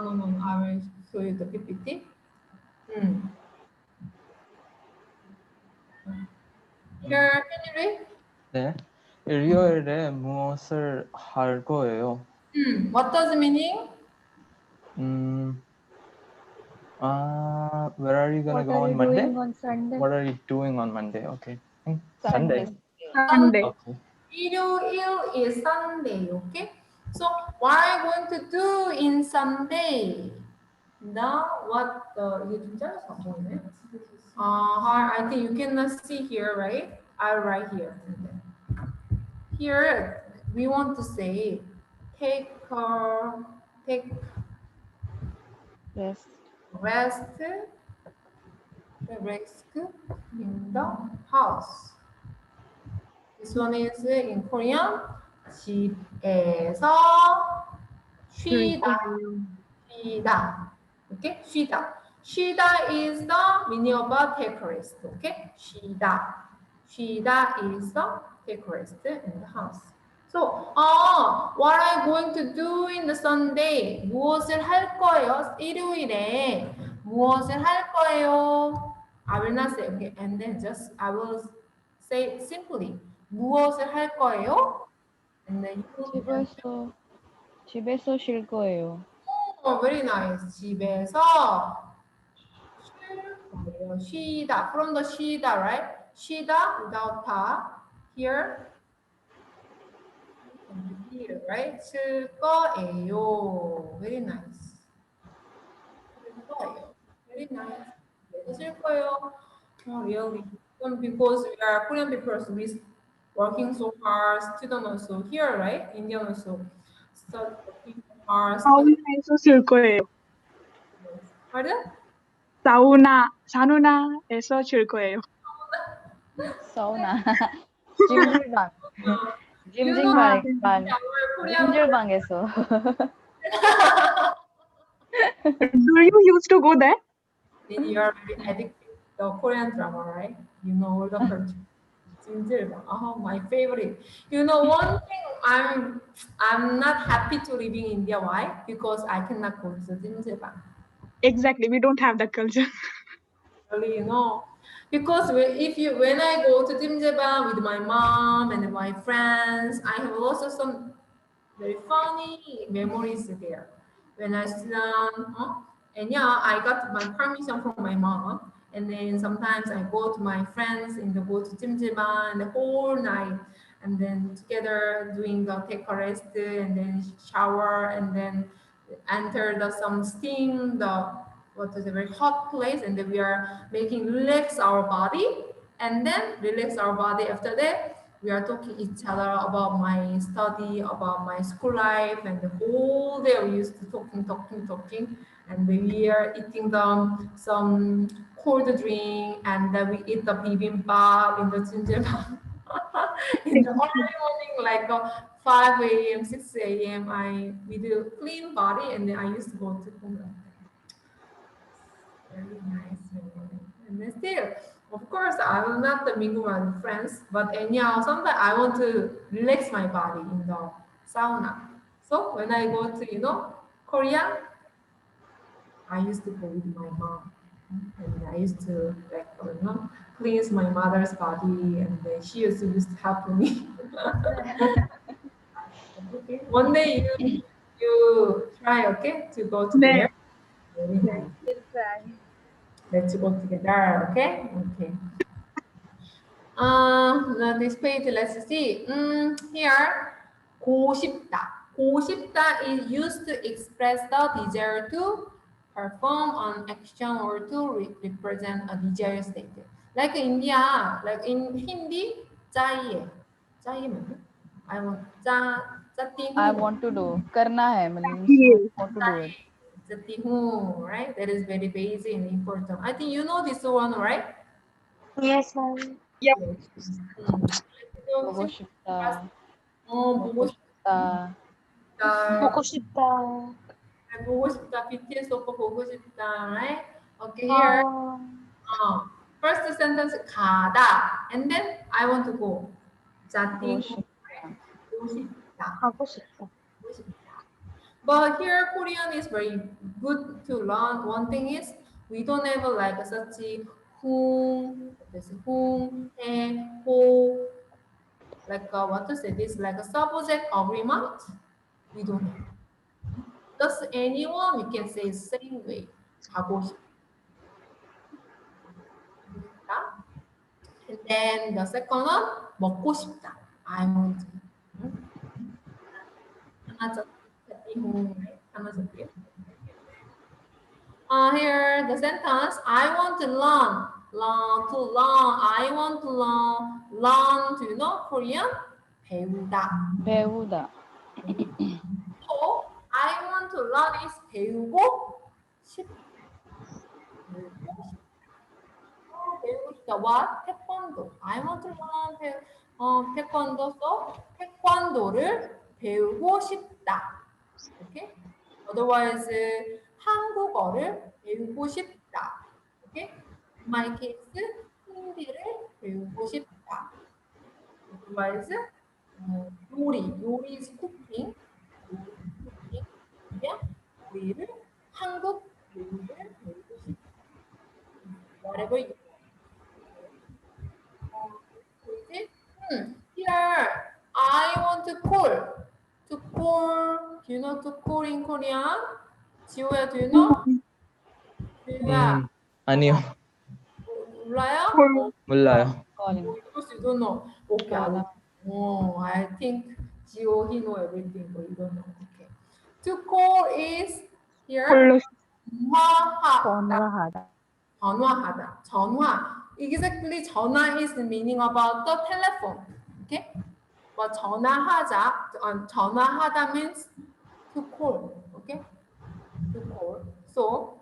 No, I will show you the PPT. Here, can you read? 네. 일요일에 무엇을 할 거예요? What does it meaning? Where are you gonna What go are on you Monday? doing on Sunday? What are you doing on Monday? Okay. Sunday. Sunday. Sunday. Okay. 일요일 is Sunday, okay? So, what are you going to do in Sunday? Now, what 이게 좀 잘라서 안 보이네. I think you cannot see here, right? I'll write here. Here, we want to say, take Rest. rest in the house. This one is in Korean. 집에서 쉬다. Okay, 쉬다. 쉬다 is the meaning of a take rest. Okay, 쉬다. 쉬다 is the take rest in the house. So, what are you going to do in the Sunday? 무엇을 할 거예요? 일요일에 무엇을 할 거예요? I will not say, okay, and then just I will say simply 무엇을 할 거예요? And then you 집에서 쉴 거예요. Oh, very nice. 집에서 쉴 거예요. 쉬다. From the 쉬다, right? 쉬다 without 다. Here. Here, right? 쉴 거예요. Very nice. 쉴 거예요. Very nice. 쉴 거예요. Really. Because we are Korean people, so we working so hard. Student also here, right? Indian also. Working hard. 사우나에서 쉴 거예요. Pardon? 사우나에서 쉴 거예요. 사우나. 찜질방. You know, 찜질방에서. Do you used to go there? You are very addicted to the Korean drama, right? You know all the culture. 찜질방. Oh, my favorite. You know, one thing I'm not happy to live in India. Why? Because I cannot go to 찜질방. Exactly, we don't have that culture. Really, you know, because when I go to 찜질방 with my mom and my friends, I have also some very funny memories there. When I sit down, and yeah, I got my permission from my mom, and then sometimes I go to my friends and go to 찜질방 the whole night, and then together doing the take a rest and then shower and then enter the some steam, the what is a very hot place, and then we are making relax our body, and then relax our body. After that, we are talking each other about my study, about my school life, and the whole day we used to talking, and we are eating some cold drink, and then we eat the bibimbap in the gingerbread. In the early morning, like 5 a.m., 6 a.m., we do clean body, and then I used to go to Kumra. Very nice memory. And then still, of course, I will not mingle with friends, but anyhow, sometimes I want to relax my body in the sauna. So when I go to, Korea, I used to go with my mom. And I used to cleanse my mother's body, and then she used to help me. Okay. One day you try, okay, to go to 네. there. Very nice. We'll try. Let's go together. Okay. Okay. Now this page, let's see. Here, 고싶다. 고싶다 is used to express the desire to perform an action or to represent a desired state. Like in India, like in Hindi, चाहिए. चाहिए मतलब I want चाहती I हूँ. want to do. करना है means Yes. want to do it. चाहती हूँ, right? That is very basic and important. I think you know this one, right? Yes, ma'am. Yep. Yes. 보고 싶다. 보고 먹고 싶다. 싶다. 보고 싶다. 보고 싶다. BTS 오빠 보고 싶다. Right? Okay, here. 아, First sentence 가다. And then I want to go. 보고 자띠 싶다. 보고 싶다. 가고 싶다. 보고 싶다. But here Korean is very good to learn. One thing is we don't have like such whom, this whom, he, who, like what to say this, like a subject agreement. We don't have. Just anyone we can say same way. 가고 싶다. And then the second one 먹고 싶다. I want to. 하나 졌고, 하나 졌고요. Here the sentence I want to learn. Learn to learn. I want to learn. Learn to, you know Korean? 배우다. 배우다. So I want to learn is 배우고 싶다. 배우고 싶다. What? 태권도. I want to learn 태권도. So 태권도를 배우고 싶다. Okay? Otherwise, 한국어를 배우고 싶다. Okay? In my case, 힌디를 배우고 싶다. Otherwise, 요리 is cooking. 요리를 한국 요리를 배우고 싶다. Whatever you here, I want to call. To call, do you know to call in Korean? 지호야, do you know? 지호야, 아니요. 몰라요? 몰라요. Calling. Because you don't know. Okay, I think Gio, he know everything, but you don't know. Okay. To call is here. 콜로 전화하다. 전화하다. 전화하다. 전화. Exactly, 전화 is the meaning about the telephone. Okay. But 전화하다 means to call. Okay. To call. So,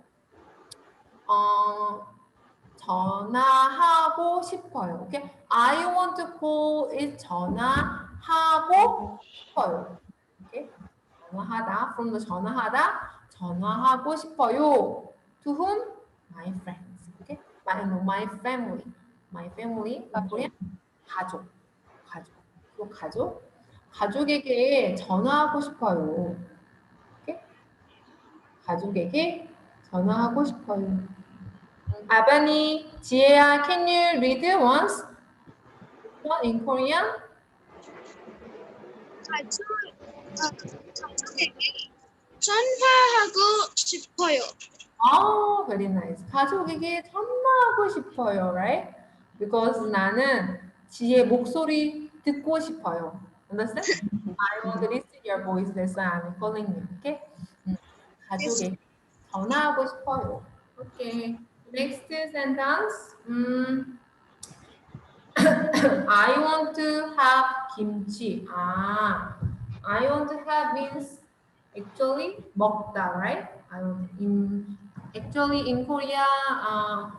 전화하고 싶어요. Okay. I want to call is 전화하고 싶어요. Okay. 전화하다 from the 전화하고 싶어요. To whom? My friends. Okay. My family. My family. 가족. 가족. 또 가족에게 전화하고 싶어요. Okay. 가족에게 전화하고 싶어요. 아바니, 지혜야, can you read once? In Korean? 가족에게 전화하고 싶어요. Oh, very nice. 가족에게 전화하고 싶어요, right? Because 나는 지혜 목소리 듣고 싶어요. Understand? I want to listen your voice. That's why I'm calling you. Okay? 가족에게 전화하고 싶어요. Okay. Next sentence. I want to have kimchi. I want to have means actually 먹다, right? Actually in Korea,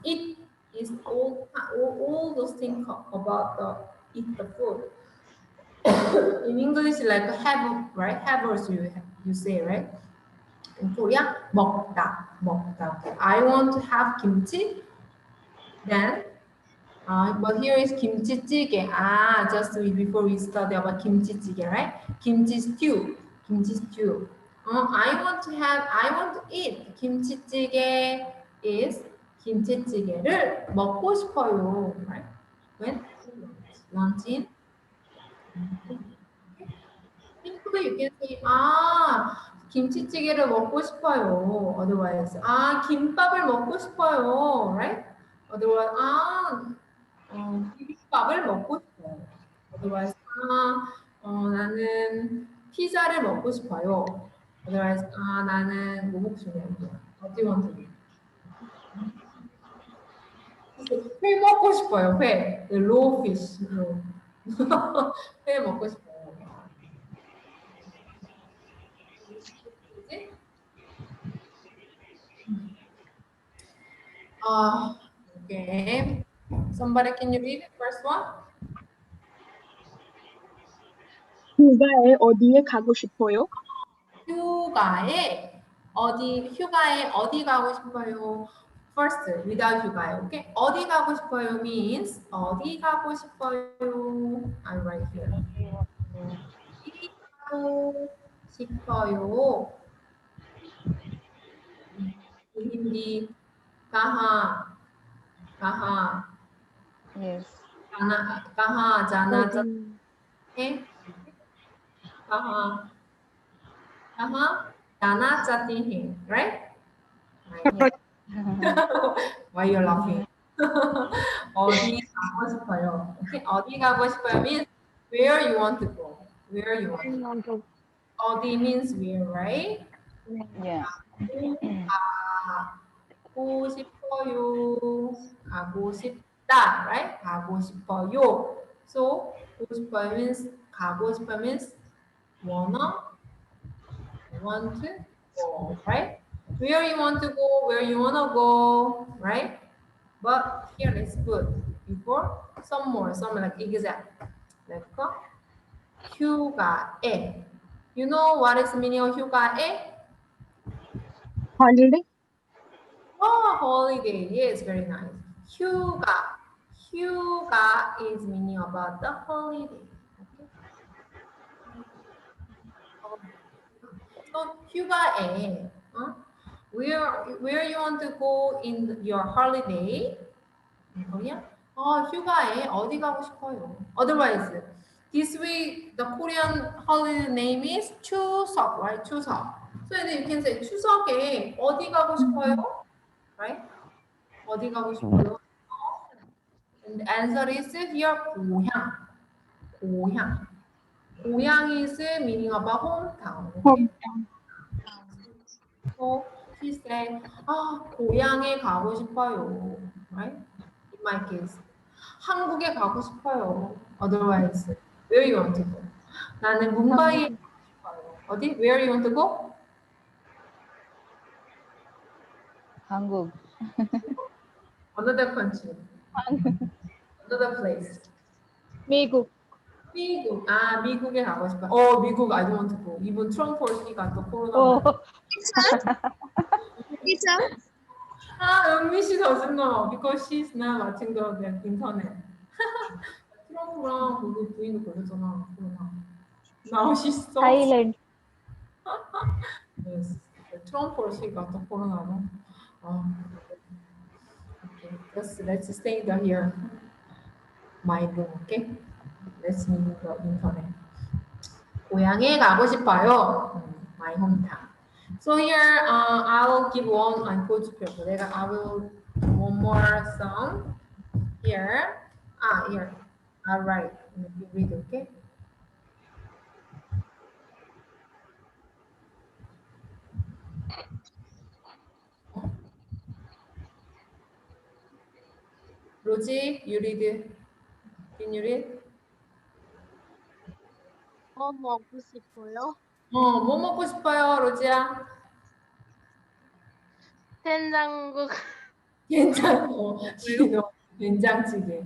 eat is all those things about the eat the food. In English, like have, right? Have also you say, right? In Korea, 먹다. Okay. I want to have kimchi. Then, but here is kimchi jjigae. Just before we study about kimchi jjigae, right? Kimchi stew. I want to eat kimchi jjigae is kimchi jjigae를 먹고 싶어요, right? When lunch in. Simply you can say, 김치찌개를 먹고 싶어요. Otherwise, 김밥을 먹고 싶어요. Right? Otherwise, 비빔밥을 먹고 싶어요. Otherwise, 나는 피자를 먹고 싶어요. Otherwise, 나는 뭐 먹고 싶냐? What do you want to do? 회 먹고 싶어요. 회. The raw fish. 회 먹고 싶어요. 뭐지? Okay. Somebody can you read the first one? 휴가에 어디에 가고 싶어요? 휴가에 어디 가고 싶어요? First, without 휴가에, okay? 어디 가고 싶어요 means 어디 가고 싶어요? I write here. 어디 가고 싶어요? hindi कहाँ Yes. कहाँ जाना 어디? चाहते हैं कहाँ जाना चाहते हैं right Yes. why you're laughing 어디 가고 싶어요 okay 어디 가고 싶어요 means where you want to go where you want to go 어디 means where right Yeah. 가고 싶어요. 가고 싶다, right? 가고 싶어요. So, 가고 싶어요 means 가고 싶어 means want to go, right? Where you want to go, where you wanna go, right? But here let's put before some like example. Like 휴가에. You know what is the meaning of 휴가에? Holiday? Oh, holiday. Yes, very nice. 휴가. 휴가 is meaning about the holiday. Okay. So 휴가에 where you want to go in your holiday? in Korea? 휴가에 어디 가고 싶어요? Otherwise, this week the Korean holiday name is 추석, right? 추석. So then you can say 추석에 어디 가고 싶어요? Right? 어디 가고 싶어요? And the answer is here 고향. 고향. 고향 is meaning about hometown. Okay? So she said, 고향에 가고 싶어요. Right? In my case. 한국에 가고 싶어요. Otherwise, where you want to go? 나는 뭄바이에 가고 싶어요. 어디? Where you want to go? 한국. Another country. Another place. 미국. 미국. 미국에 가고 싶어요. 미국 I don't want to go. Even 트럼프 올시니까 또 코로나. Teacher, 은미 씨 doesn't know because she's not watching the internet. 트럼프랑 거기 부인도 걸렸잖아. 코로나. Now she's so. Thailand. Yes. 트럼프 올시니까 또 코로나로. Okay. Let's stay here. My room. Okay. Let's move the internet. 고향에 가고 싶어요. My hometown. So here, I will give one and go to people. I will do one more song here. Here. All right. Let me read. Okay. Rosie, you read. Can you read? 뭐 먹고 싶어요? 뭐 먹고 싶어요, 로지야? 된장국. 된장찌개.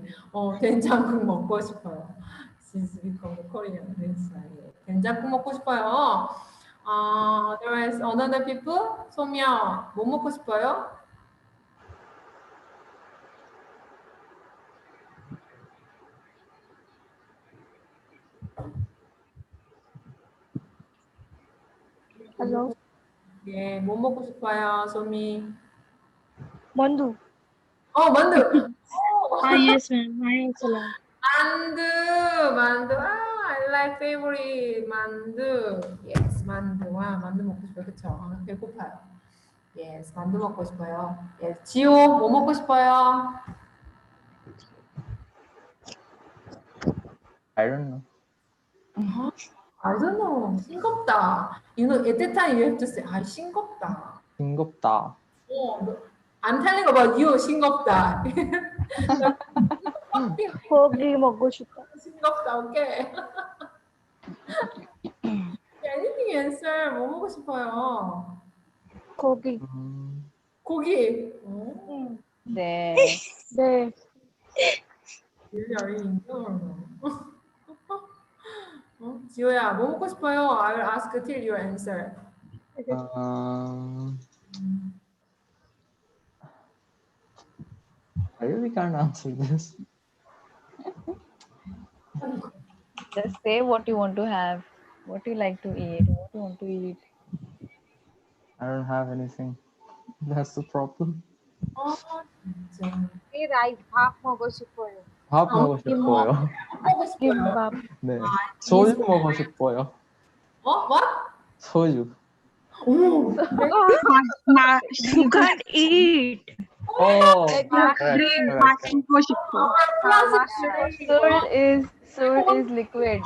된장국 먹고 싶어요. She's become Korean. 된장국 먹고 싶어요. Otherwise, another people? 소미야, 뭐 먹고 싶어요? Hello. 예, 뭐 먹고 싶어요, 소미? 만두. 만두! Yes, ma'am. I also like. 만두! I like favorite 만두. Yes, 만두. 와, 만두 먹고 싶어요. 그쵸? 아, 배고파요. Yes, 만두 먹고 싶어요. Yes. 지호, 뭐 먹고 싶어요? I don't know. I don't know. 싱겁다. You know, at that time you have to say, 아, 싱겁다. 싱겁다. I'm telling about you, 싱겁다. 고기 먹고 싶다. 싱겁다, okay. Anything answer. 뭐 먹고 싶어요? 고기. 고기. 네. 네. Really, are you into 지호야, 뭐 먹고 싶어요? I will ask till you answer. I really can't answer this. Just say what you want to have, what you like to eat, what you want to eat. I don't have anything. That's the problem. 진짜. 이 라이스 밥 먹고 싶어요. 밥 먹고 싶어요. 먹고 싶어요. 김밥. 네. 소주 먹고 싶어요. What? 소주. You can't eat. Oh, drink 마시고 싶어. Soul is liquid.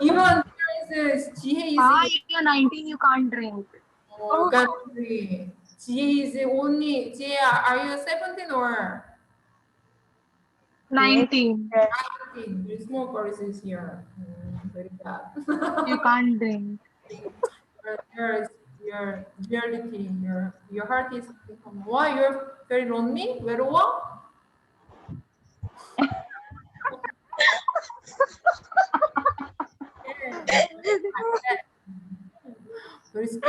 Even there is 지혜 is you're 19, you can't drink. 지혜 is only 지혜. Are you 17 or 19. 19? There is no girls is here. Very bad. You can't drink. Your reality, your heart is why you're very lonely, 외로워?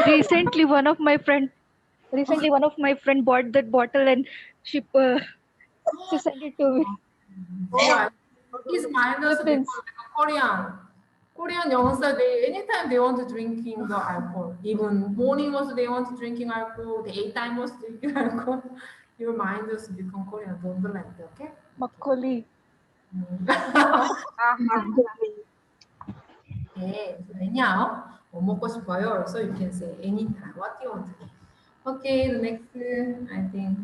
Recently, one of my friend bought that bottle and she sent it to me. Yeah, his mind also Philippines. Korean. Korean youngsters, they anytime they want to drinking the alcohol. Even morning also they want to drinking alcohol. Daytime also drinking alcohol. Your mind also become Korean. Don't let it, okay? Makkoli. Okay, so anyhow, 뭐 먹고 싶어요? So you can say anytime. What do you want to eat? Okay, the next, I think,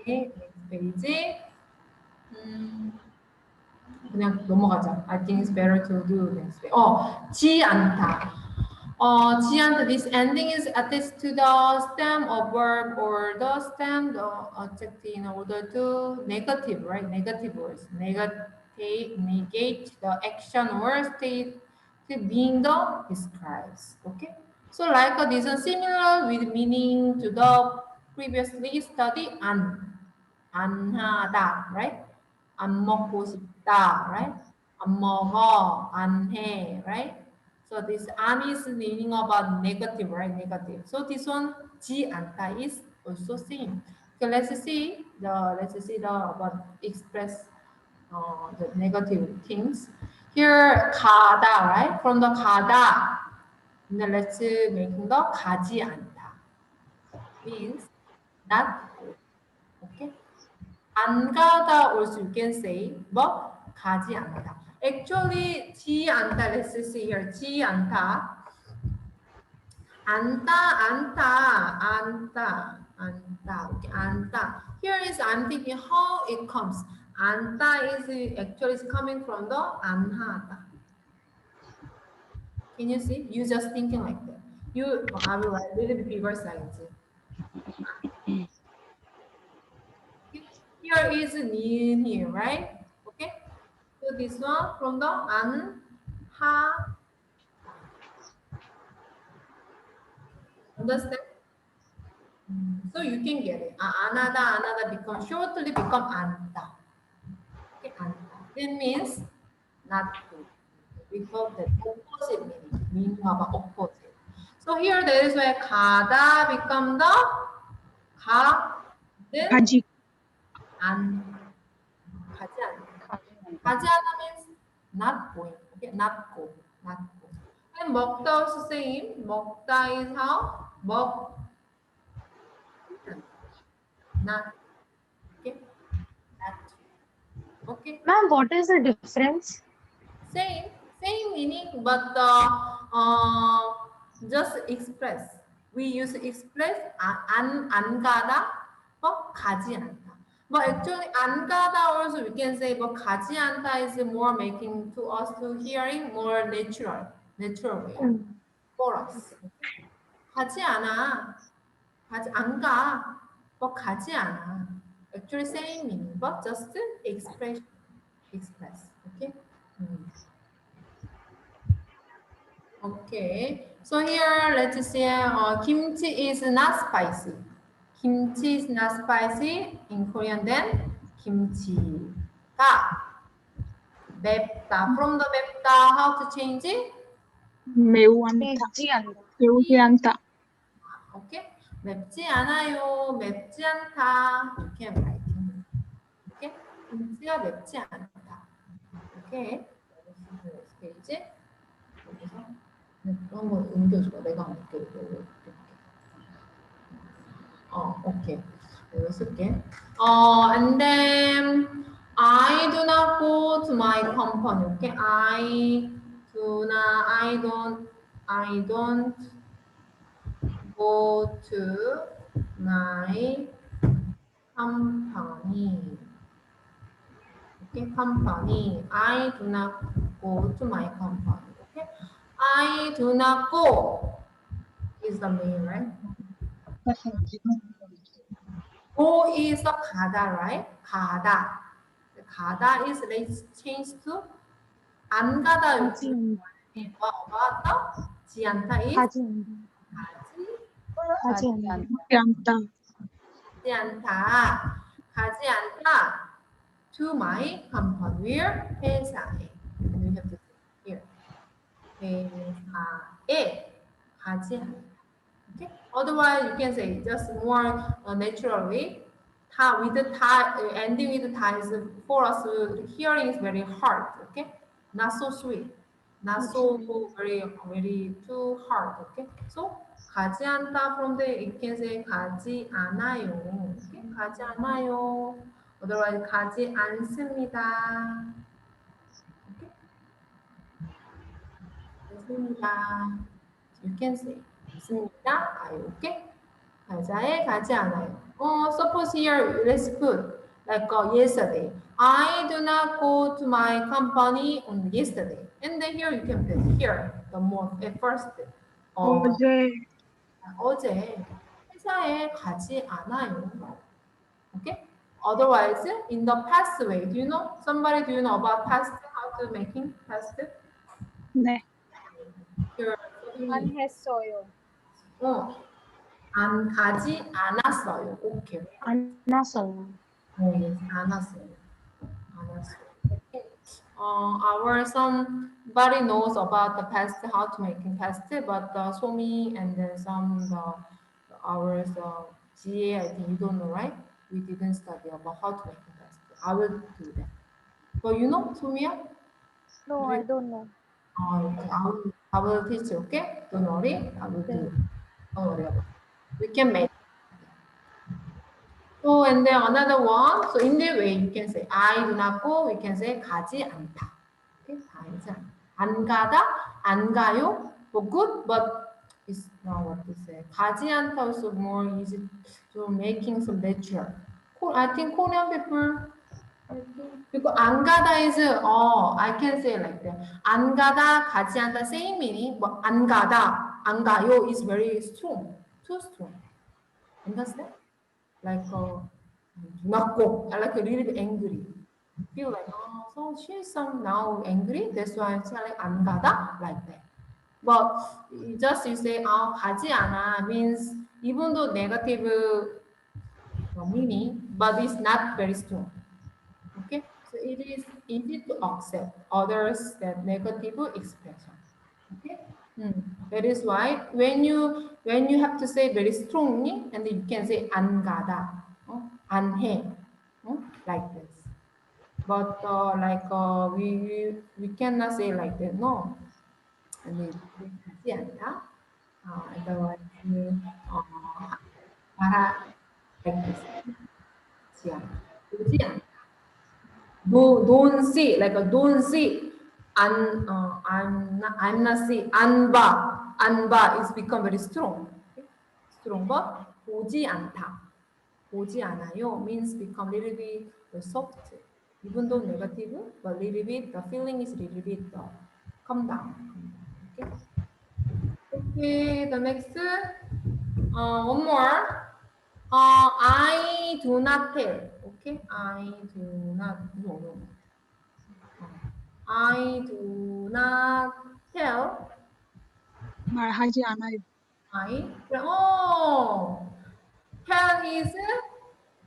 okay, next page. 그냥 넘어가자. I think it's better to do next page. 지 않다. 지 않다. This ending is attached to the stem or verb or the stem, the adjective in order to negative, right? Negative words. Negate the action or state to being the describes. Okay. So like this is similar with meaning to the previously studied 안 하다, right? 안 먹고 싶다, right? 안 먹어, 안 해, right? So this 안 is meaning about negative, right? Negative. So this one 지 않다 is also same. Okay, let's see the about express the negative things. Here 가다, right? From the 가다. Now let's making the 가지 않다. Means not go. Okay. 안 가다 also you can say, but 가지 않다. Actually, 지 않다. Let's see here. 지 않다. 안다. Okay, 안다. Here is I'm thinking how it comes. 안다 is actually coming from the 안하다. Can you see? You just thinking like that. I will write a little bit bigger size. Here is 니은 here, right? Okay. So this one from the 안, 하. Understand? So you can get it. 안하다 become shortly become 안다. Okay, 안다. It means not good. We call that opposite meaning of opposite. So here there is where 가다 become the 가, then 가지. 안, 가지 않다. 가지 않다 means not going. Okay, not go. And 먹다 also same. 먹다 is how? 먹. Not. Okay. Not. Okay. Ma'am, what is the difference? Same meaning, but just express. We use express 안 가다 or 가지 않다. But actually, 안 가다 also we can say, but 가지 않다 is more making to us to hearing more natural way for us. 가지 않아, 가지 안 가, but 가지 않아. Actually, same meaning, but just express. Okay. Okay, so here let's say kimchi is not spicy. Kimchi is not spicy in Korean. Then kimchi가 맵다. From the 맵다, how to change it? 매우 않다. 맵지 않다. 매우지 않다. Okay, 맵지 않아요. 맵지 않다. You can write. Okay, 김치가 맵지 않다. Okay, next page. 여기서 한번 옮겨줘봐. 내가 옮겨줘. Okay. 이거 쓸게. And then I do not go to my company. Okay. I don't go to my company. Okay, company. I do not go to my company. Okay. I do not go is the main, right? Go is the 가다, right? 가다. 가다 is let's change to 안 가다. 가지 않다. About the 지않다 is 가지 않다. 가지 않다. 매우지 않다. 가지 않다. 가지 않다. To my company. Where? 회사에. And we have to say here. 회사에 가지 않다. Okay. Otherwise, you can say just more naturally. 타 with the 타 ending with the 타 is for us hearing is very hard. Okay, not so sweet, not so very too hard. Okay, so 가지 않다 from the you can say 가지 않아요. Okay, 가지 않아요. Otherwise 가지 않습니다. Okay, 않습니다. You can say 있습니다. Okay. 가자에 가지 않아요. Suppose here, let's put like yesterday. I do not go to my company on yesterday. And then here you can put here the more at first. 어제 어제 회사에 가지 않아요. Okay. Otherwise, in the past way, do you know? Somebody do you know about past? How to making past? 네. Here, 안 했어요. 안 가지 않았어요. 오케이. 안 왔어요. yes, 않았어요. Our somebody knows about the past, how to make in past, but Somi and then some ours GA, I think you don't know, right? We didn't study about how to make in past. I will do that. But you know, Somiya? No, I don't know. Okay. I will teach you, okay? Don't worry, I will do it. Don't worry about it. We can make. So and then another one. So in the way you can say I do not go. We can say 가지 않다. Okay, 가지 않다. 안 가다, 안 가요. For good, but it's not what to say. 가지 않다 also more easy to making some natural. I think Korean people. Because 안 가다 is I can say like that. 안 가다, 가지 않다 same meaning, but 안 가다, 안 가요 is very strong, too strong. Understand? Like do not go. I like a little bit angry. Feel like so she's some now angry. That's why I'm saying 안 가다 like that. But just you say 가지 않아 means even though negative meaning, but it's not very strong. Okay, so it is easy to accept others that negative expression. Okay, that is why when you have to say very strongly, and you can say 안 가다, 안 해, like this. But we cannot say like that. No, and we 하지 않다. Otherwise, 말하 like this. 하지 않다. 보지 않다. don't see, like a don't see. I'm not see. 안봐 is become very strong. Okay? Stronger. 보지 않다. 보지 않아요 means become little bit soft. Even though negative, but little bit, the feeling is little bit come down. Okay. Okay, the next, one more. I do not tell. Okay, I do not. No. I do not tell. 말하지 않아요. Tell is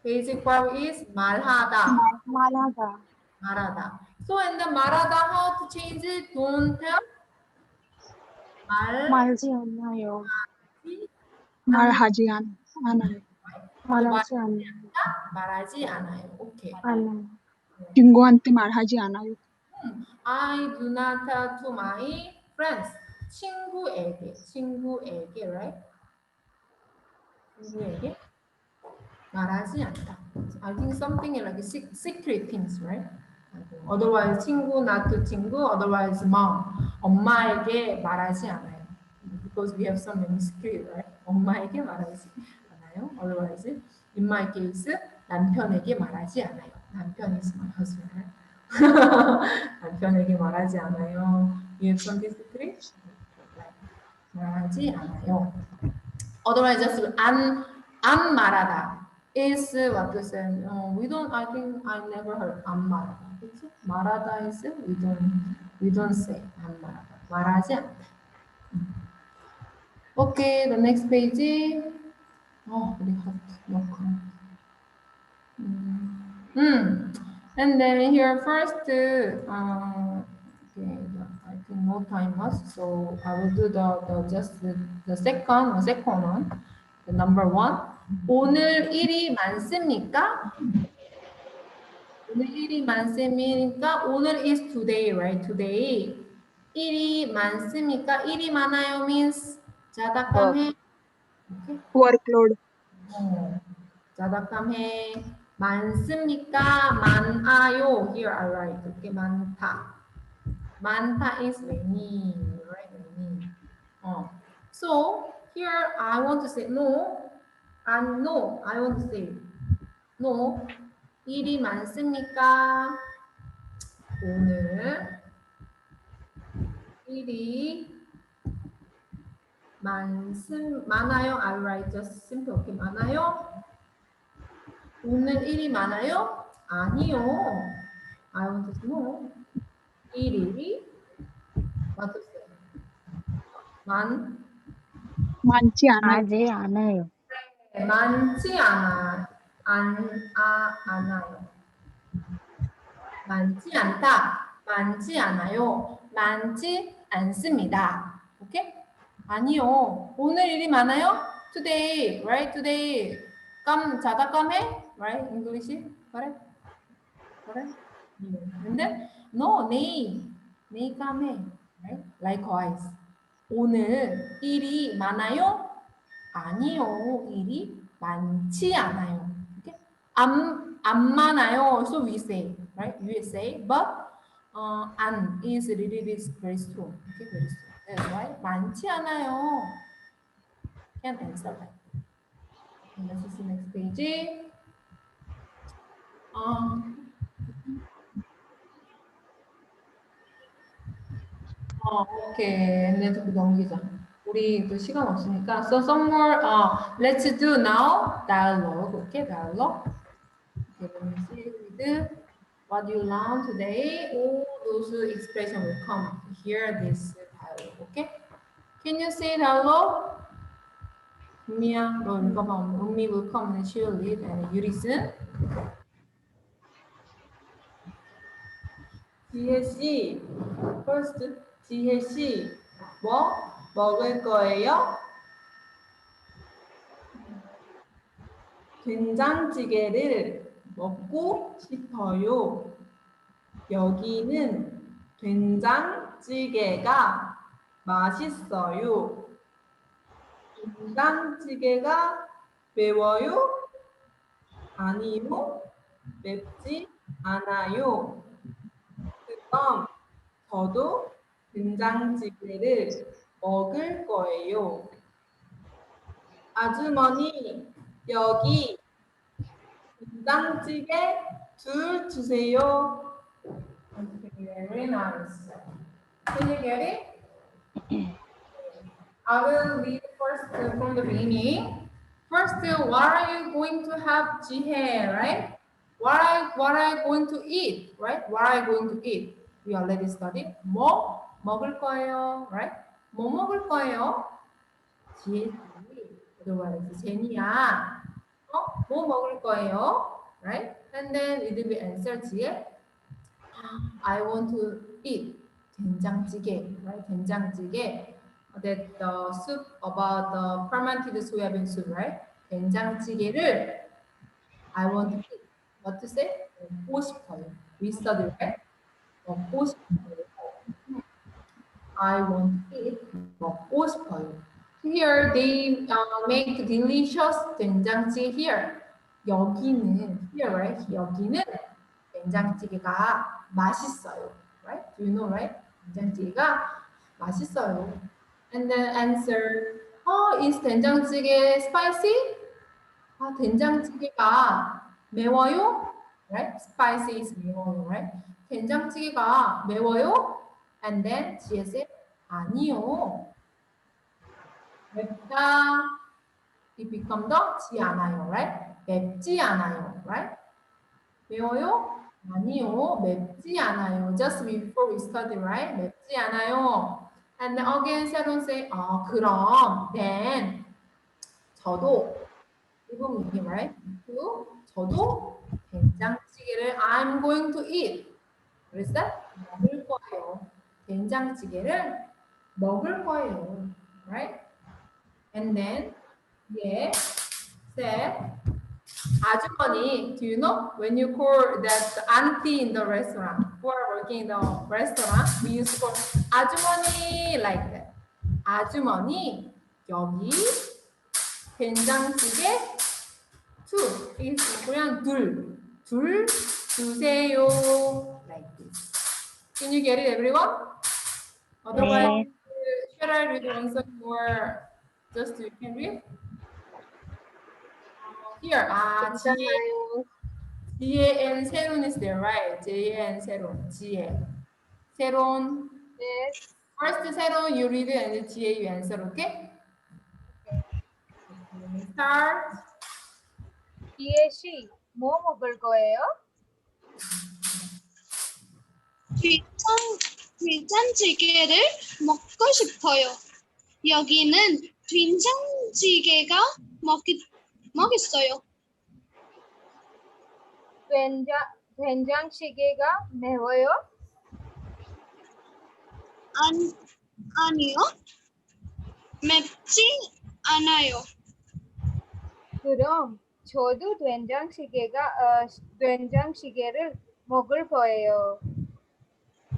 basic verb is 말하다. 말하다. 말하다. So in the 말하다, how to change it? Don't tell. 말하지 않아요. 말하지 말하지 않아요. 말하지 않아요. 말하지 않아요. Okay. 않아요. 친구한테 말하지 않아요. I do not tell to my friends. 친구에게, right? 친구에게 말하지 않다. I think something like secret things, right? Otherwise, 친구, not to 친구, otherwise, mom. 엄마에게 말하지 않아요. Because we have so many secret, right? 엄마에게 말하지 않아요. Otherwise, in my case, 남편에게 말하지 않아요. 남편 is my husband, right? 남편에게 말하지 않아요. You have something secret? 말하지 않아요. Otherwise, just 안 말하다 is what to say. We don't. I think I never heard 안 말하다. 그렇지? 말하다 is we don't say 안 말하다. 말하지 않다. Okay, the next page. Very hot. No comment. And then here first, okay, I think no time much, so I will do the second one, the number one. 오늘 일이 많습니까? 오늘 일이 많습니까? 오늘 is today, right? Today. 일이 많습니까? 일이 많아요 means 자다감해. Okay. Workload. 자다감해. 많습니까? 많아요. Here I write. Okay, 많다. 많다 is many, right? Many. So here I want to say no, and no. I want to say no. 일이 많습니까? 오늘 일이 많아요. I write just simple. Okay, 많아요. 오늘 일이 많아요? 아니요. I want to say no. 일이 what to say? 많지 않아요. 하지 않아요. 많지 않아요. 많지 않다. 많지 않아요. 많지 않습니다. 오케이? 아니요. 오늘 일이 많아요? Today, right? Today. 자다 깜해? Right? English? Correct? Correct? And then, no, 내일 깜해. Right? Likewise. 오늘 일이 많아요? 아니요. 일이 많지 않아요. Okay? 안 많아요. So we say, right? You say, but 안 is really very strong. Okay, very strong. That's why 많지 않아요. Can answer that. Okay, let's see next page. Okay, and then 좀 넘기자. 우리 또 시간 없으니까. So some more. Let's do now dialogue. Okay, dialogue. Okay, let me see with what you learned today. All those expressions will come here. This dialogue. Okay. Can you say dialogue? 은미야, 너 읽어봐. 은미 will come and she will lead and you listen. 지혜 씨, first 지혜 씨, 뭐 먹을 거예요? 된장찌개를 먹고 싶어요. 여기는 된장찌개가 맛있어요. 된장찌개가 매워요? 아니요, 맵지 않아요. 그럼 저도 된장찌개를 먹을 거예요. 아주머니, 여기 된장찌개 둘 주세요. Okay, very nice. Can you get it? I will read first from the beginning. First, what are you going to have, 지혜, right? What are you going to eat, right? What are you going to eat? We already studied. 뭐 먹을 거예요, right? 뭐 먹을 거예요? 지혜지. otherwise 제니야. 뭐 먹을 거예요? Right? And then it will be answer 지혜. I want to eat 된장찌개, right? 된장찌개. That the soup about the fermented soybean soup, right? 된장찌개를 I want to eat. What to say? 먹고 싶어요. We study, right? 먹고 싶어요. I want to eat. 먹고 싶어요. Here they make delicious 된장찌개 here. 여기는 here, right? 여기는 된장찌개가 맛있어요. Right? Do you know, right? 된장찌개가 맛있어요. And then answer, is 된장찌개 spicy? 된장찌개가 매워요? Right? Spicy is 매워요, right? 된장찌개가 매워요? And then 지혜 said, 아니요. 맵다. It become 지 않아요, right? 맵지 않아요, right? 매워요? 아니요, 맵지 않아요. Just before we study, right? 맵지 않아요. And then again, 새로운 say, 그럼, then, 저도, 이분 meaning, right? 저도 된장찌개를 I'm going to eat. 그래서 먹을 거예요. 된장찌개를 먹을 거예요, right? And then, said, 아주머니, do you know when you call that auntie in the restaurant, who are working in the restaurant, we used to call 아주머니 like that. 아주머니, 여기 된장찌개 two. 이게 그냥 둘 주세요. Like this. Can you get it, everyone? Otherwise, should I read one song more? Just you can read. Here, 지혜 and 세론 is there, right? 지혜 and 세론, 지혜. 세론. Yes. First 세론, you read it, and then 지혜, you answer, okay? Start. 지혜 씨, 뭐 먹을 거예요? 된장찌개를 먹고 싶어요. 여기는 된장찌개가 맛있어요. 된장찌개가 매워요? 아니요. 맵지 않아요. 그럼 저도 된장찌개를 먹을 거예요.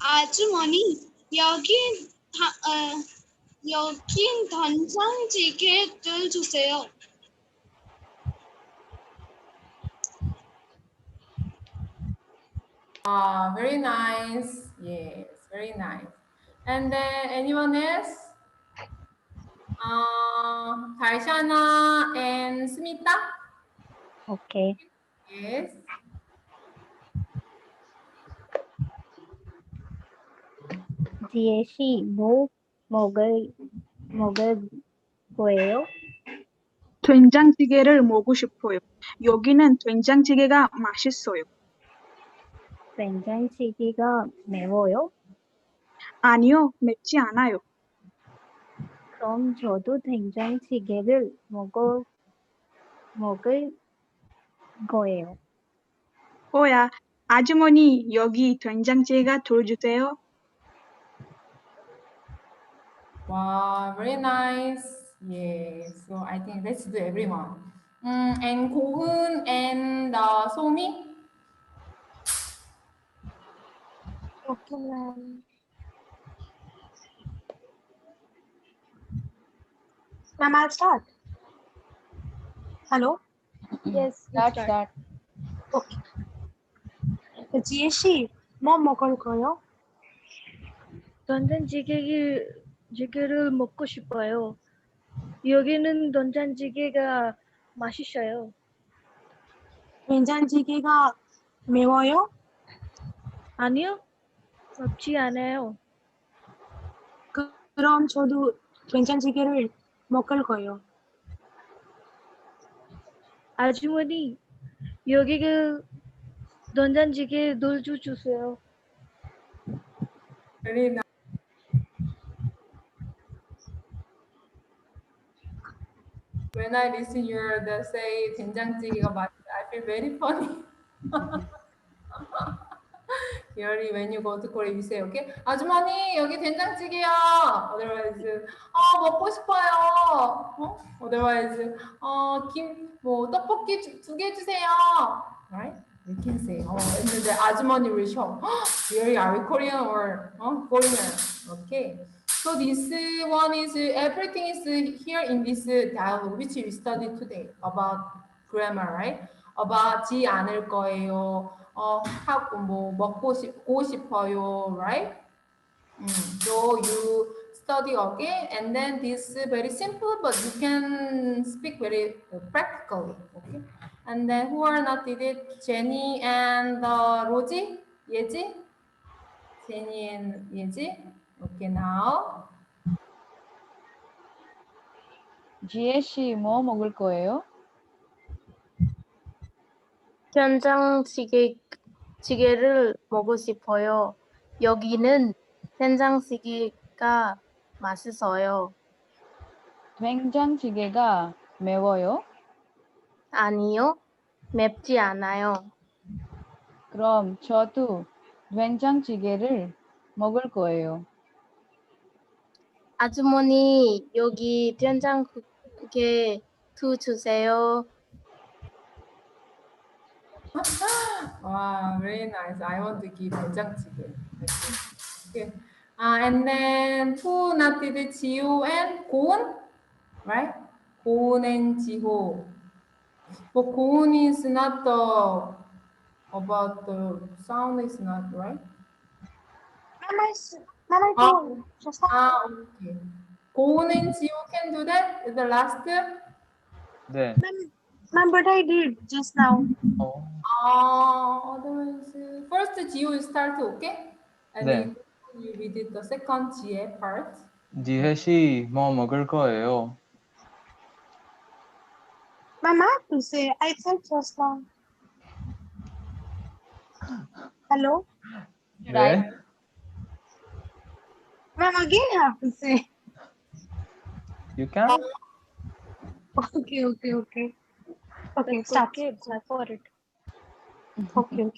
아주머니, 여긴 된장찌개를 주세요. Very nice. Yes, very nice. And then anyone else? 달샤나 and 스미타? Okay. Yes. 지혜 씨, 뭐 먹을 거예요? 된장찌개를 먹고 싶어요. 여기는 된장찌개가 맛있어요. 된장찌개가 매워요? 아니요, 맵지 않아요. 그럼 저도 된장찌개를 먹을 거예요. 아주머니, 여기 된장찌개가 둘 주세요. Wow, very nice. Yes. So I think let's do everyone. And 고은 and 소미? Okay, ma'am. Ma'am, I'll start. Hello? Yes, Start. Okay. 지혜 씨, 뭐 먹을 거요? 된장찌개를 먹고 싶어요. 여기는 된장찌개가 맛있어요. 된장찌개가 매워요? 아니요, 맵지 않아요. 그럼 저도 된장찌개를 먹을 거요. 아주머니, 여기 그 된장찌개 넣어주 주세요. Very nice. When I listen your the say 된장찌개가 맛있다, I feel very funny. Really, when you go to Korea, you say, okay, 아주머니 여기 된장찌개요. Otherwise, 먹고 싶어요. Otherwise, 김 떡볶이 2개 주세요. Right? You can say, and then the 아주머니 will show, really, are we Korean or foreigner? Okay. So this one is everything is here in this dialogue which we studied today about grammar, right? About지 않을 거예요. 먹고 싶어요, right? So you study again, and then this is very simple, but you can speak very practically, okay? And then who are not did it? Jenny and Rosie, 예지? Jenny and 예지. Okay, now. 지혜 씨, 뭐 먹을 거예요? 된장찌개를 먹고 싶어요. 여기는 된장찌개가 맛있어요. 된장찌개가 매워요? 아니요, 맵지 않아요. 그럼 저도 된장찌개를 먹을 거예요. 아주머니, 여기 된장찌개 주세요. Wow, very nice. I want to give 된장찌개. Okay. And then who not did it? 지호 and 고은, right? 고은 and 지호. But 고은 is not about the sound is not right. Mama told just now. Okay. 고은 and 지호 can do that. The last. 네. Ma'am, but I did just now. Otherwise, first 지호 you start, okay? And 네. then you read it the second 지혜 part. 지혜 씨, 뭐 먹을 거예요? Mama, to say, I said just now. Hello? 네. Ma'am, again I have to say. You can? Okay. Okay, stop. Okay, go for it. Okay.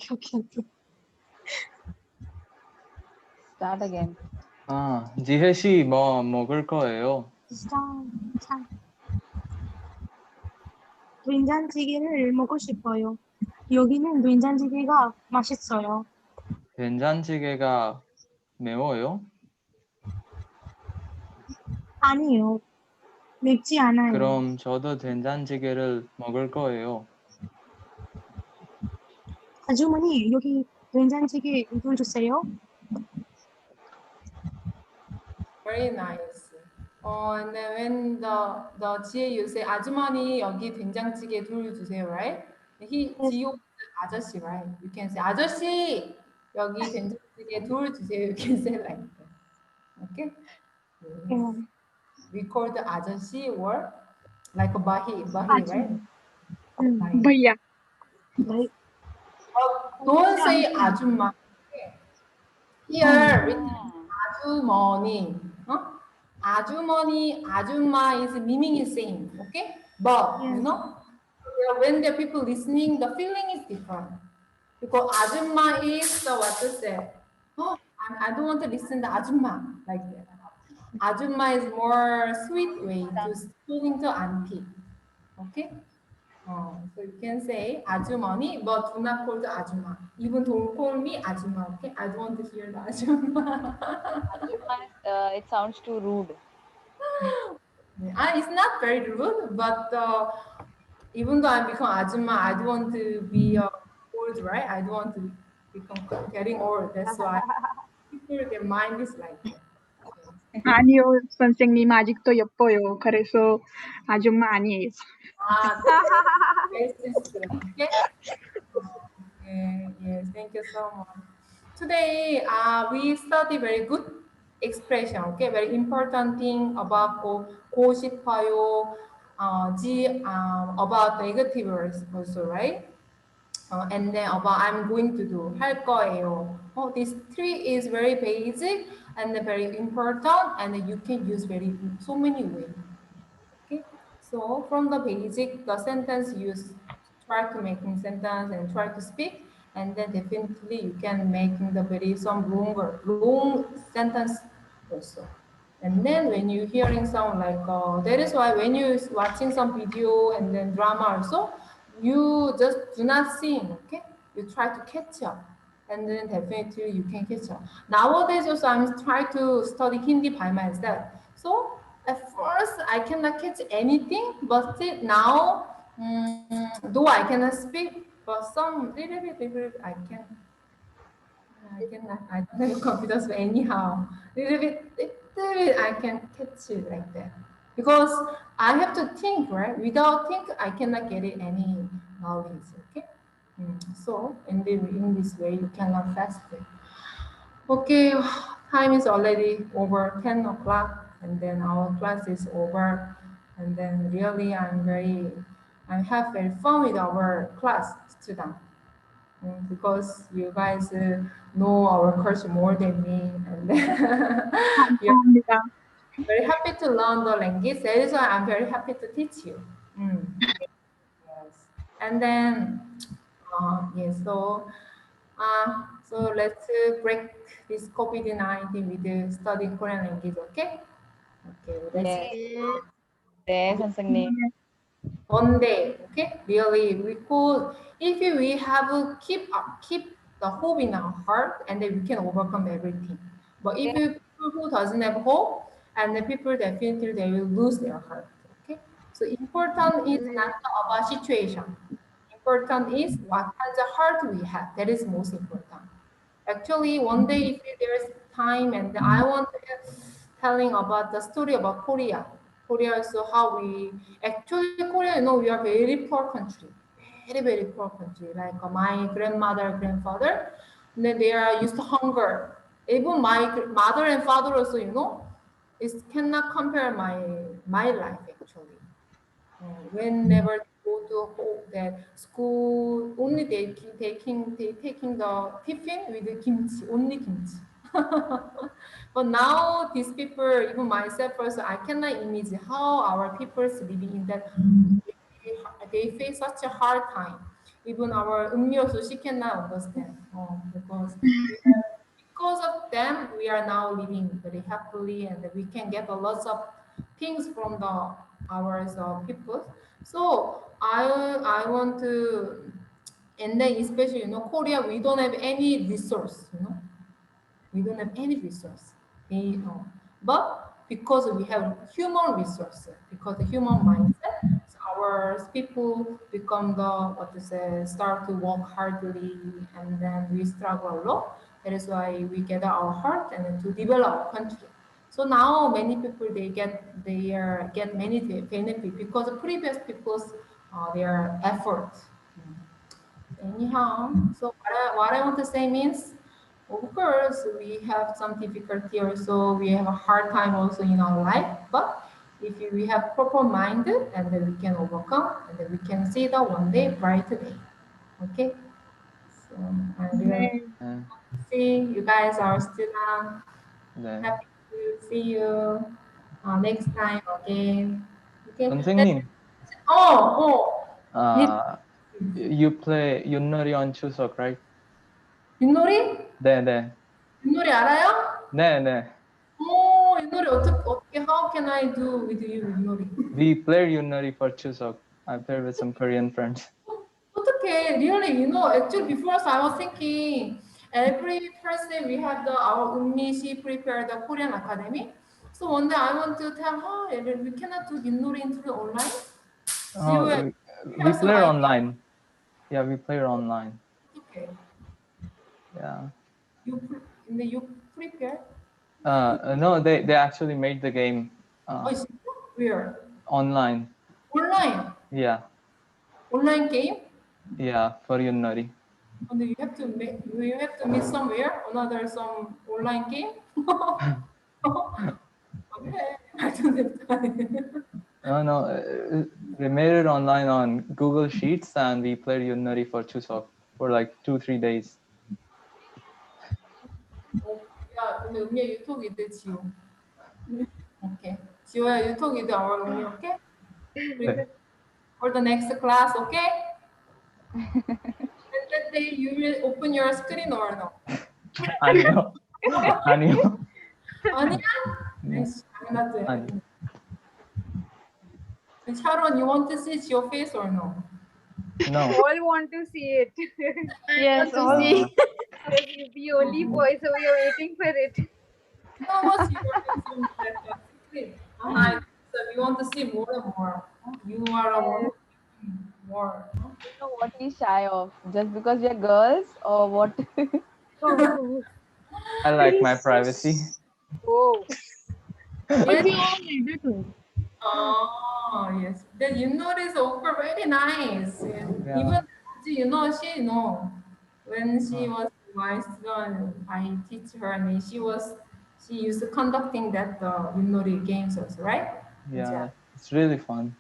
Start again. 지혜 씨, 뭐 먹을 거예요? Stop. 된장찌개를 먹고 싶어요. 여기는 된장찌개가 맛있어요. 된장찌개가 매워요? 아니요, 맵지 않아요. 그럼 저도 된장찌개를 먹을 거예요. 아주머니, 여기 된장찌개 물 주세요. Very nice. And then when the 지혜 you say 아주머니 여기 된장찌개 둘 주세요, right? 지호 아저씨, right? You can say 아저씨 여기 된장찌개 둘 주세요. You can say like that. Okay? Yes. We call the 아저씨 or like a bahi, right? भैया. Don't say 아줌마. Here written 아주머니. 아주머니, 아줌마 is meaning is same, okay? But you know, when the people listening, the feeling is different. Because 아줌마 is the what to say? I don't want to listen to 아줌마 like that. 아줌마 is more sweet way to speaking to auntie, okay? So you can say 아주머니, but do not call the 아줌마. Even don't call me 아줌마, okay? I don't want to hear the 아줌마. It sounds too rude. It's not very rude, but even though I become 아줌마, I don't want to be old, right? I don't want to become getting old. That's why people their mind is like that. 아니요, 선생님 아직도 예뻐요. 그래서 아줌마 아니에요. Ah, that's okay. Okay, yes, thank you so much. Today, we study very good expression. Okay, very important thing about go 싶어요, about negative words also, right? And then about I'm going to do 할 거예요. Oh, these three is very basic and very important, and you can use very so many ways. Okay, so from the basic, the sentence use try to making sentence and try to speak, and then definitely you can making the very some long sentence also. And then when you hearing some like that is why when you watching some video and then drama also, you just do not sing. Okay, you try to catch up. And then definitely you can catch up. Nowadays also I'm trying to study Hindi by myself. So at first, I cannot catch anything, but still now, though I cannot speak, but some little bit I don't have confidence, but anyhow, little bit I can catch it like that. Because I have to think, right? Without think, I cannot get it any knowledge, okay? So, in this way, you can learn faster. Okay, time is already over 10 o'clock, and then our class is over. And then really, I have very fun with our class student because you guys know our course more than me, and then you're 감사합니다. very happy to learn the language. That is why I'm very happy to teach you. Yes. And then, yes, so let's break this COVID-19 with studying Korean language, okay? Okay, let's Yes. 네. 네, 선생님. one day, okay? Really, we could, if we have keep the hope in our heart, and then we can overcome everything. But if you people who doesn't have hope, and the people definitely they will lose their heart, okay? So important is 네. not about situation. Important is what kind of heart we have. That is most important. Actually, one day if there's time, and I want to telling about the story about Korea. Korea is how we actually Korea. We are very poor country, very poor country. Like my grandmother, grandfather, and then they are used to hunger. Even my mother and father also, it cannot compare my life actually. Whenever they go to that school, only they taking the tiffin with the kimchi, only kimchi. But now these people, even myself also, I cannot imagine how our people is living in that. They face such a hard time. Even our 음료수, she cannot understand because because of them, we are now living very happily, and we can get a lot of things from the our people. So I want to, and then especially Korea, we don't have any resource. We don't have any resource. But because we have human resources, because the human mindset, so our people become the what to say, start to work hardly, and then we struggle a lot. That is why we gather our heart and then to develop our country. So now many people get many benefit because the previous people's their effort. Anyhow, so what I want to say means, of course, we have some difficulty also. We have a hard time also in our life. But if we have proper mind, and then we can overcome, and then we can see the one day bright day. Okay. So I really 네. see you guys are still 네. happy to see you next time again. Okay. 선생님, Yes. you play 윷놀이 on 추석, right? 윷놀이? 네, 네. 윷놀이 알아요? 네, 네. 윷놀이 어떻게, how can I do with you, 윷놀이? We play 윷놀이 for 추석. I play with some Korean friends. 어떻게, really, actually before I was thinking, every Thursday we have our Unmi, she prepare the Korean Academy. So one day I want to tell her, we cannot do 윷놀이 into the online. She will We have some play idea. online. Yeah, we play online. Okay. Yeah. You prepare? No, they actually made the game Oh, where? online. Online. Yeah. Online game? Yeah, for Yunori. And you have to meet somewhere, another some online game. Okay, I don't have time. No, we made it online on Google Sheets, and we played Yunori for Chuseok for like 2-3 days. 야, 근데 음료 유통이 돼, 지호. Okay. 지호야, 유통이 돼, our 음료, okay? 네. For the next class, okay? And that day you will open your screen or no? 아니요. 아니요. 아니야? 네. 당연하지. 아니. Sharon, you want to see your face or no? No. All want to see it. Yes, to all. see. Yes, you're the only boy, so we are waiting for it. No, what's your face in that screen? So we want to see more and more. You are a one more. You know what he's shy of? Just because we are girls, or what? I like my privacy. Oh. But Yes. we all need it too. Oh, yes. The Yunori is also very nice. Yeah. Even she know when she was my student, I teach her and she used to conducting that Yunori games also, right? Yeah, it's really fun.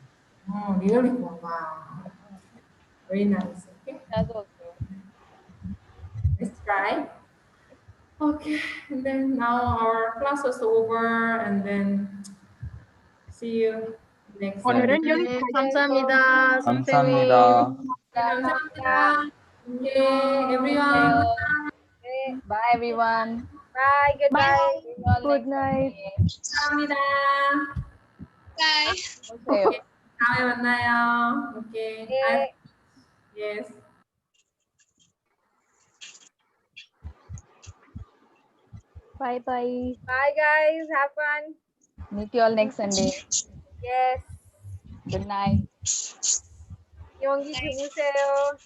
Oh, really fun. Wow. Very nice. Okay. That's also. Let's try. Okay, and then now our class is over, and then see you next On your time. end, Yuri? 네, 감사합니다. 감사합니다. 감사합니다. Okay, everyone. Good night. Bye, everyone. Bye, goodbye. See you all Good next night. 감사합니다. Bye. Sunday. 오케이, 다음에 만나요. 오케이. 네. Yes. Bye bye. Bye, guys. Have fun. Meet you all next Sunday. Yes. Good night. 용기 주무세요.